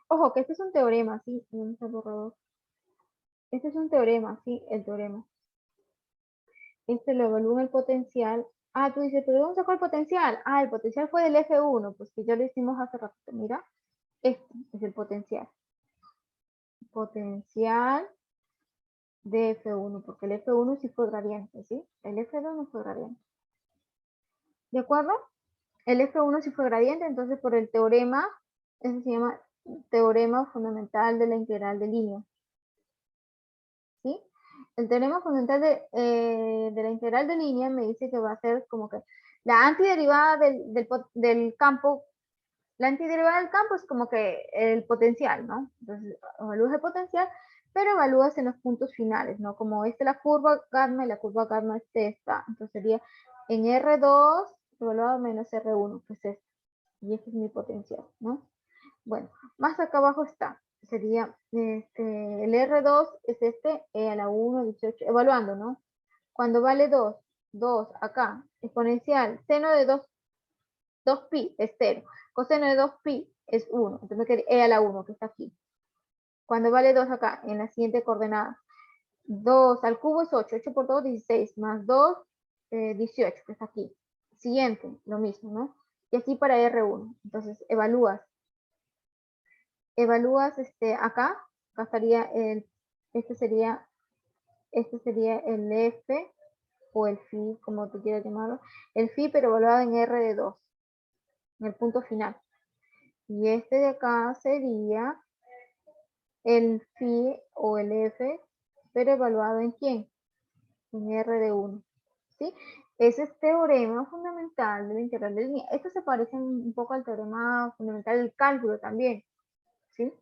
Speaker 1: Ojo, que este es un teorema, ¿sí? Este es un teorema, ¿sí? El teorema. Este lo evalúan el potencial. Ah, tú dices, ¿pero dónde sacó el potencial? Ah, el potencial fue del F1, pues que ya lo hicimos hace rato. Mira, este es el potencial. Potencial de F1, porque el F1 sí fue gradiente, ¿sí? El F2 no fue gradiente. ¿De acuerdo? El F1 sí fue gradiente, entonces por el teorema, ese se llama teorema fundamental de la integral de línea. ¿Sí? El teorema fundamental de la integral de línea me dice que va a ser como que la antiderivada del campo, la antiderivada del campo es como que el potencial, ¿no? Entonces evalúas el potencial, pero evalúas en los puntos finales, ¿no? Como la curva gamma y la curva gamma es esta, entonces sería en R2 evaluado menos R1, que es esto. Y este es mi potencial, ¿no? Bueno, más acá abajo está, sería el R2 es a la 1, 18, evaluando, ¿no? Cuando vale 2, 2 acá, exponencial, seno de 2 pi es 0, coseno de 2 pi es 1, entonces me queda E a la 1 que está aquí. Cuando vale 2 acá, en la siguiente coordenada, 2 al cubo es 8, 8 por 2, 16, más 2, 18, que está aquí. Siguiente, lo mismo, ¿no? Y aquí para R1, entonces evalúas acá estaría este sería el F o el phi, como tú quieras llamarlo, el phi pero evaluado en R de 2, en el punto final. Y este de acá sería el phi o el F, pero evaluado en ¿quién? En R de 1, ¿sí? Ese es teorema fundamental de la integral de línea. Esto se parece un poco al teorema fundamental del cálculo también, ¿sí?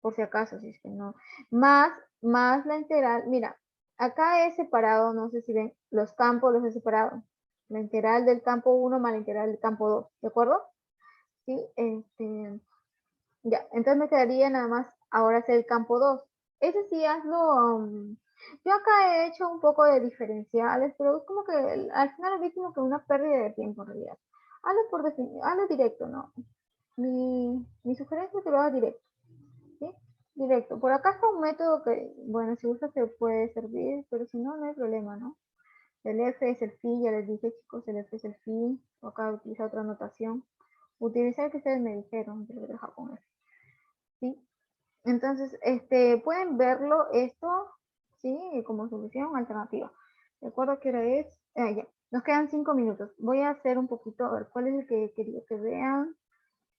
Speaker 1: Por si acaso, si es que no. Más la integral, mira, acá he separado, no sé si ven, los campos los he separado. La integral del campo 1 más la integral del campo 2, ¿de acuerdo? Sí, Ya, entonces me quedaría nada más ahora hacer el campo 2. Ese sí hazlo. Yo acá he hecho un poco de diferenciales, pero es como que al final vi como que una pérdida de tiempo en realidad. Hazlo directo, ¿no? Mi sugerencia es que lo hagas directo. ¿Sí? Directo. Por acá está un método que, bueno, si gusta se puede servir, pero si no, no hay problema, ¿no? El F es el phi, ya les dije, chicos, el F es el phi. Acá utiliza otra notación. Utilizar que ustedes me dijeron, yo lo voy a dejar con eso. ¿Sí? Entonces, pueden verlo esto, ¿sí? Como solución alternativa. ¿De acuerdo? ¿Qué hora es? Ya. Nos quedan 5 minutos. Voy a hacer un poquito, a ver, ¿cuál es el que quería que vean?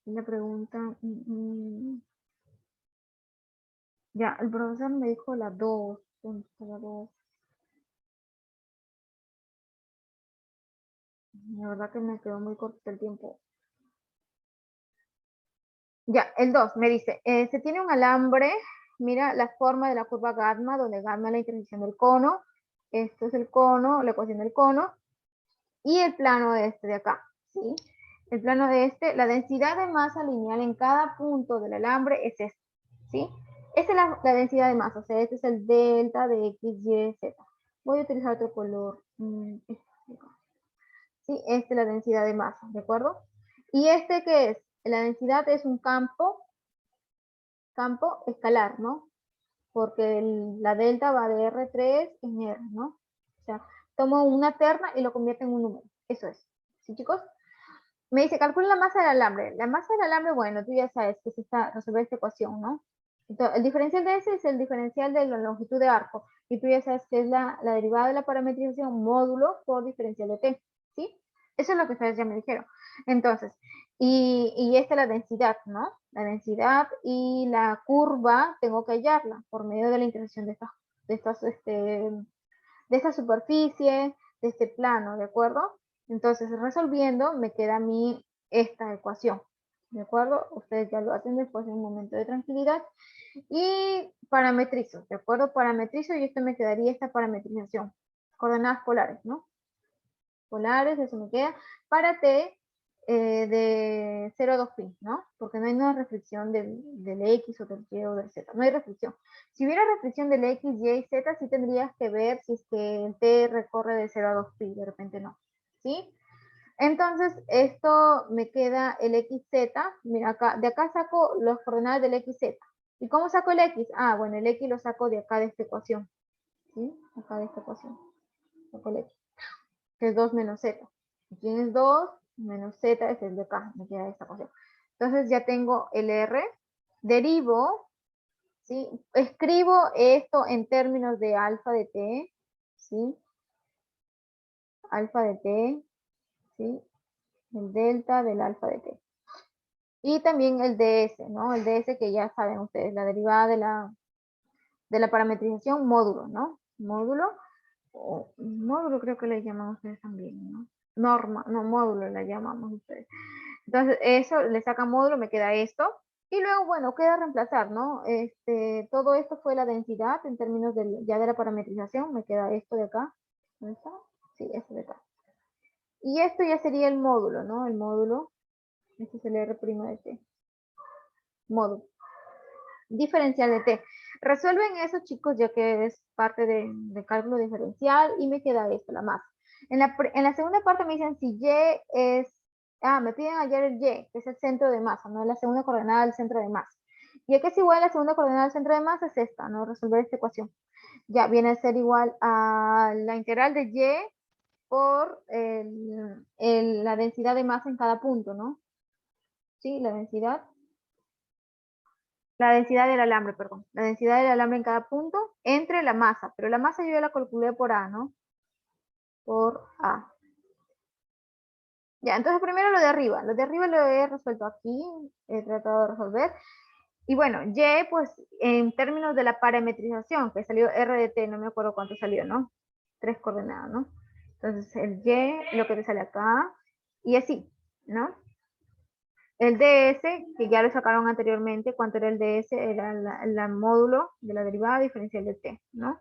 Speaker 1: Una pregunta. Ya, el profesor me dijo la 2. ¿Dónde está la 2? La verdad que me quedó muy corto el tiempo. Ya, el 2 me dice, se tiene un alambre, mira la forma de la curva gamma, donde gamma es la intersección del cono, esto es el cono, la ecuación del cono, y el plano de este de acá, ¿sí? El plano de este, la densidad de masa lineal en cada punto del alambre es este, ¿sí? Esta es la densidad de masa, o sea, este es el delta de X, Y, Z. Voy a utilizar otro color. ¿Sí? Esta es la densidad de masa, ¿de acuerdo? ¿Y este qué es? La densidad es un campo escalar, ¿no? Porque la delta va de R3 en R, ¿no? O sea, tomo una terna y lo convierto en un número. Eso es. ¿Sí, chicos? Me dice, calcula la masa del alambre. La masa del alambre, bueno, tú ya sabes que es resolver esta ecuación, ¿no? Entonces, el diferencial de ese es el diferencial de la longitud de arco. Y tú ya sabes que es la derivada de la parametrización módulo por diferencial de t, ¿sí? Eso es lo que ustedes ya me dijeron. Entonces, y esta es la densidad, ¿no? La densidad y la curva tengo que hallarla por medio de la intersección de esta superficie, de este plano, ¿de acuerdo? Entonces, resolviendo, me queda a mí esta ecuación, ¿de acuerdo? Ustedes ya lo hacen después de un momento de tranquilidad. Y parametrizo, ¿de acuerdo? Parametrizo y esto me quedaría esta parametrización. Coordenadas polares, ¿no? Polares, eso me queda. Para T de 0 a 2 pi, ¿no? Porque no hay una restricción del X o del Y o del Z, no hay restricción. Si hubiera restricción del X, Y y Z, sí tendrías que ver si es que el T recorre de 0 a 2 pi, de repente no, ¿sí? Entonces, esto me queda el XZ, mira acá, de acá saco las coordenadas del XZ. ¿Y cómo saco el X? Ah, bueno, el X lo saco de acá de esta ecuación, ¿sí? Acá de esta ecuación, saco el X, que es 2 menos Z. Aquí es 2 menos Z, es el de acá, me queda esta ecuación. Entonces ya tengo el R, derivo, ¿sí? Escribo esto en términos de alfa de T, ¿sí? Alfa de T, ¿sí? El delta del alfa de T. Y también el ds, ¿no? El ds que ya saben ustedes, la derivada de la parametrización módulo, ¿no? Módulo, o módulo creo que le llaman ustedes también, ¿no? Norma, no, módulo le llamamos ustedes. Entonces, eso, le saca módulo, me queda esto. Y luego, bueno, queda reemplazar, ¿no? Todo esto fue la densidad en términos ya de la parametrización, me queda esto de acá. ¿Dónde está? Sí, esto de acá. Y esto ya sería el módulo, ¿no? El módulo, este es el R' de T. Módulo. Diferencial de T. Resuelven eso, chicos, ya que es parte de cálculo diferencial y me queda esto, la masa. En la segunda parte me dicen si Y es, me piden hallar el Y, que es el centro de masa, ¿no? La segunda coordenada del centro de masa. Y aquí es igual a la segunda coordenada del centro de masa, es esta, ¿no? Resolver esta ecuación. Ya viene a ser igual a la integral de Y por la densidad de masa en cada punto, ¿no? Sí, la densidad del alambre, perdón, la densidad del alambre en cada punto entre la masa, pero la masa yo ya la calculé por A, ¿no? Por A. Ya, entonces primero lo de arriba lo he resuelto aquí, he tratado de resolver. Y bueno, Y, pues, en términos de la parametrización, que salió R de T, no me acuerdo cuánto salió, ¿no? 3 coordenadas, ¿no? Entonces, el Y, lo que te sale acá, y así, ¿no? El ds, que ya lo sacaron anteriormente, ¿cuánto era el ds? Era el módulo de la derivada diferencial de t, ¿no?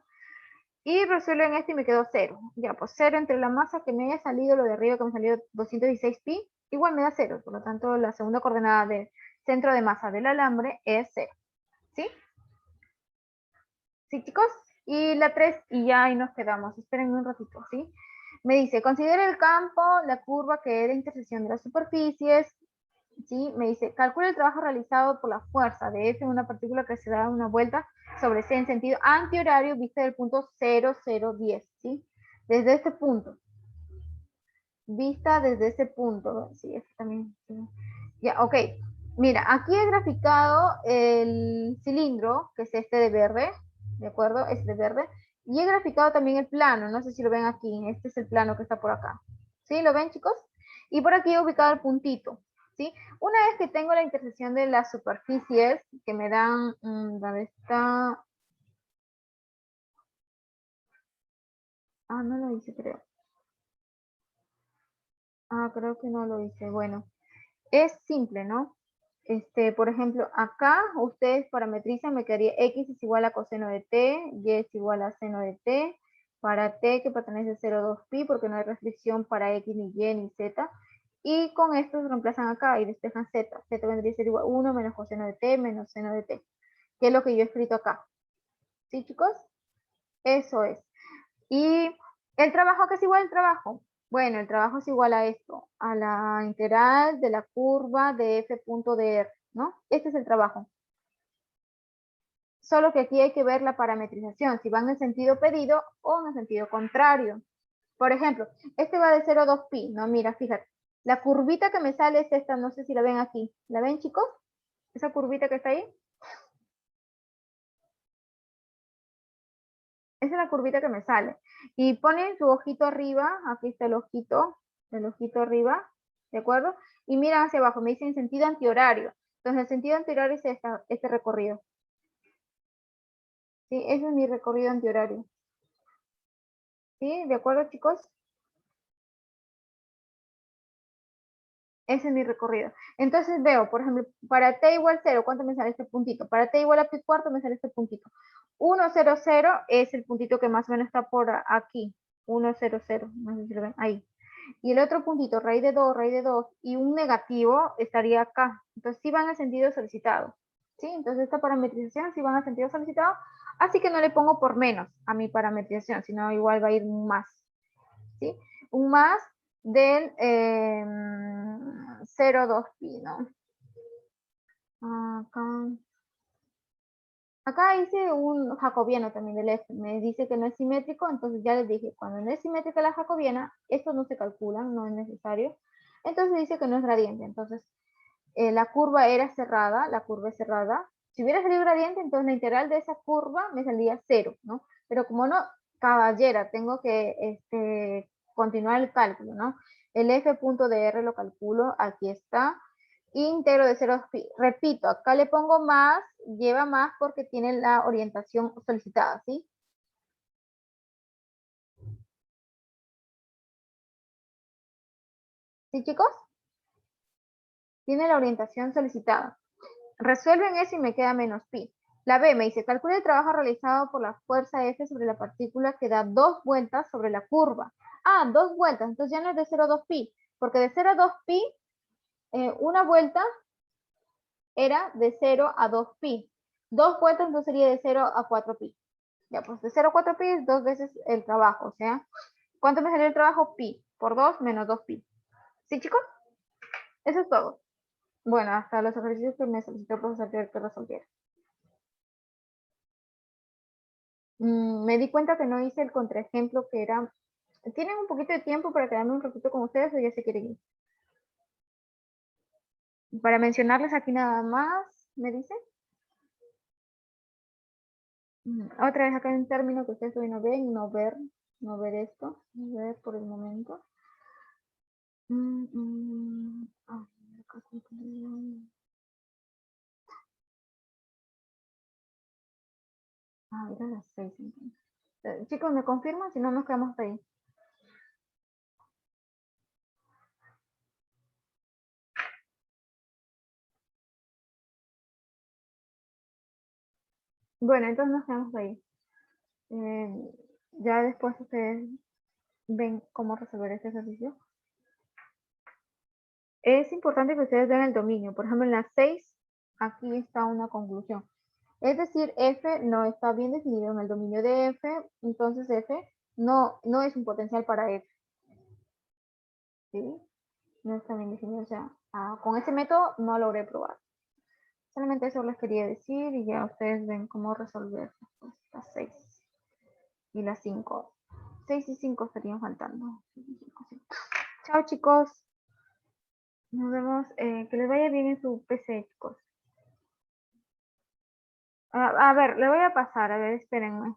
Speaker 1: Y resuelven esto y me quedó 0. Ya, pues 0 entre la masa que me haya salido, lo de arriba que me salió 216 pi, igual me da 0. Por lo tanto, la segunda coordenada centro de masa del alambre es 0. ¿Sí? ¿Sí, chicos? Y la 3, y ya ahí nos quedamos. Esperen un ratito, ¿sí? Me dice, considera el campo, la curva que es la intersección de las superficies. ¿Sí? Me dice, calcula el trabajo realizado por la fuerza de F en una partícula que se da una vuelta sobre C en sentido antihorario vista del punto 0010, ¿sí? Desde este punto. Vista desde ese punto. Sí, este también. Sí. Ya, ok. Mira, aquí he graficado el cilindro, que es este de verde, ¿de acuerdo? Este de verde. Y he graficado también el plano, no sé si lo ven aquí. Este es el plano que está por acá. ¿Sí? ¿Lo ven, chicos? Y por aquí he ubicado el puntito. ¿Sí? Una vez que tengo la intersección de las superficies que me dan, ¿dónde está? Ah, no lo hice, creo. Ah, creo que no lo hice. Bueno, es simple, ¿no? Por ejemplo, acá ustedes parametrizan, me quedaría x es igual a coseno de t, y es igual a seno de t, para t que pertenece a 0,2 pi, porque no hay restricción para x, ni y, ni z, y con esto se reemplazan acá y despejan z. Z vendría a ser igual a 1 menos coseno de t menos seno de t, que es lo que yo he escrito acá. ¿Sí, chicos? Eso es. Y el trabajo, ¿qué es igual al trabajo? Bueno, el trabajo es igual a esto, a la integral de la curva de f punto de r, ¿no? Este es el trabajo. Solo que aquí hay que ver la parametrización, si van en el sentido pedido o en el sentido contrario. Por ejemplo, este va de 0 a 2 pi, ¿no? Mira, fíjate, la curvita que me sale es esta, no sé si la ven aquí. ¿La ven, chicos? Esa curvita que está ahí. Esa es la curvita que me sale. Y ponen su ojito arriba, aquí está el ojito arriba, ¿de acuerdo? Y miran hacia abajo, me dicen sentido antihorario. Entonces el sentido antihorario es este recorrido. ¿Sí? Ese es mi recorrido antihorario. ¿Sí? ¿De acuerdo, chicos? Ese es mi recorrido. Entonces veo, por ejemplo, para t igual 0, ¿cuánto me sale este puntito? Para t igual a pi cuarto me sale este puntito. 1, 0, 0 es el puntito que más o menos está por aquí. 1, 0, 0. No sé si lo ven ahí. Y el otro puntito, raíz de 2, y un negativo estaría acá. Entonces sí van al sentido solicitado. ¿Sí? Entonces esta parametrización sí van al sentido solicitado. Así que no le pongo por menos a mi parametrización, sino igual va a ir un más. ¿Sí? Un más del 0,2 pi, ¿no? Acá hice un jacobiano también del F. Me dice que no es simétrico, entonces ya les dije, cuando no es simétrica la jacobiana, estos no se calculan, no es necesario. Entonces dice que no es gradiente. Entonces, la curva era cerrada, la curva es cerrada. Si hubiera salido gradiente, entonces la integral de esa curva me salía 0, ¿no? Pero como no, caballera, tengo que continuar el cálculo, ¿no? El f punto de r lo calculo, aquí está. Íntegro de 0 a pi. Repito, acá le pongo más, lleva más porque tiene la orientación solicitada, ¿sí? ¿Sí, chicos? Tiene la orientación solicitada. Resuelven eso y me queda menos pi. La B me dice, calcula el trabajo realizado por la fuerza F sobre la partícula que da 2 vueltas sobre la curva. Ah, 2 vueltas, entonces ya no es de 0 a 2 pi, porque de 0 a 2 pi, una vuelta era de 0 a 2 pi. 2 vueltas entonces sería de 0 a 4 pi. Ya, pues de 0 a 4 pi es 2 veces el trabajo, o sea, ¿cuánto me salió el trabajo? Pi, por 2 menos 2 pi. ¿Sí, chicos? Eso es todo. Bueno, hasta los ejercicios que me solicitó el profesor que resolviera. Me di cuenta que no hice el contraejemplo que era... ¿Tienen un poquito de tiempo para quedarme un ratito con ustedes o ya se quieren ir? Para mencionarles aquí nada más, ¿me dicen? Otra vez acá hay un término que ustedes hoy no ven, no ver esto, no ver por el momento. Era las 6 entonces. Chicos, ¿me confirman? Si no, nos quedamos hasta ahí. Bueno, entonces nos quedamos ahí. Ya después ustedes ven cómo resolver este ejercicio. Es importante que ustedes vean el dominio. Por ejemplo, en las 6 aquí está una conclusión. Es decir, F no está bien definido en el dominio de F, entonces F no es un potencial para F. ¿Sí? No está bien definido, o sea, con ese método no logré probar. Solamente eso les quería decir y ya ustedes ven cómo resolver las 6 y las 5. 6 y 5 estarían faltando. Chao, chicos. Nos vemos. Que les vaya bien en su PC, chicos. A ver, le voy a pasar. A ver, espérenme.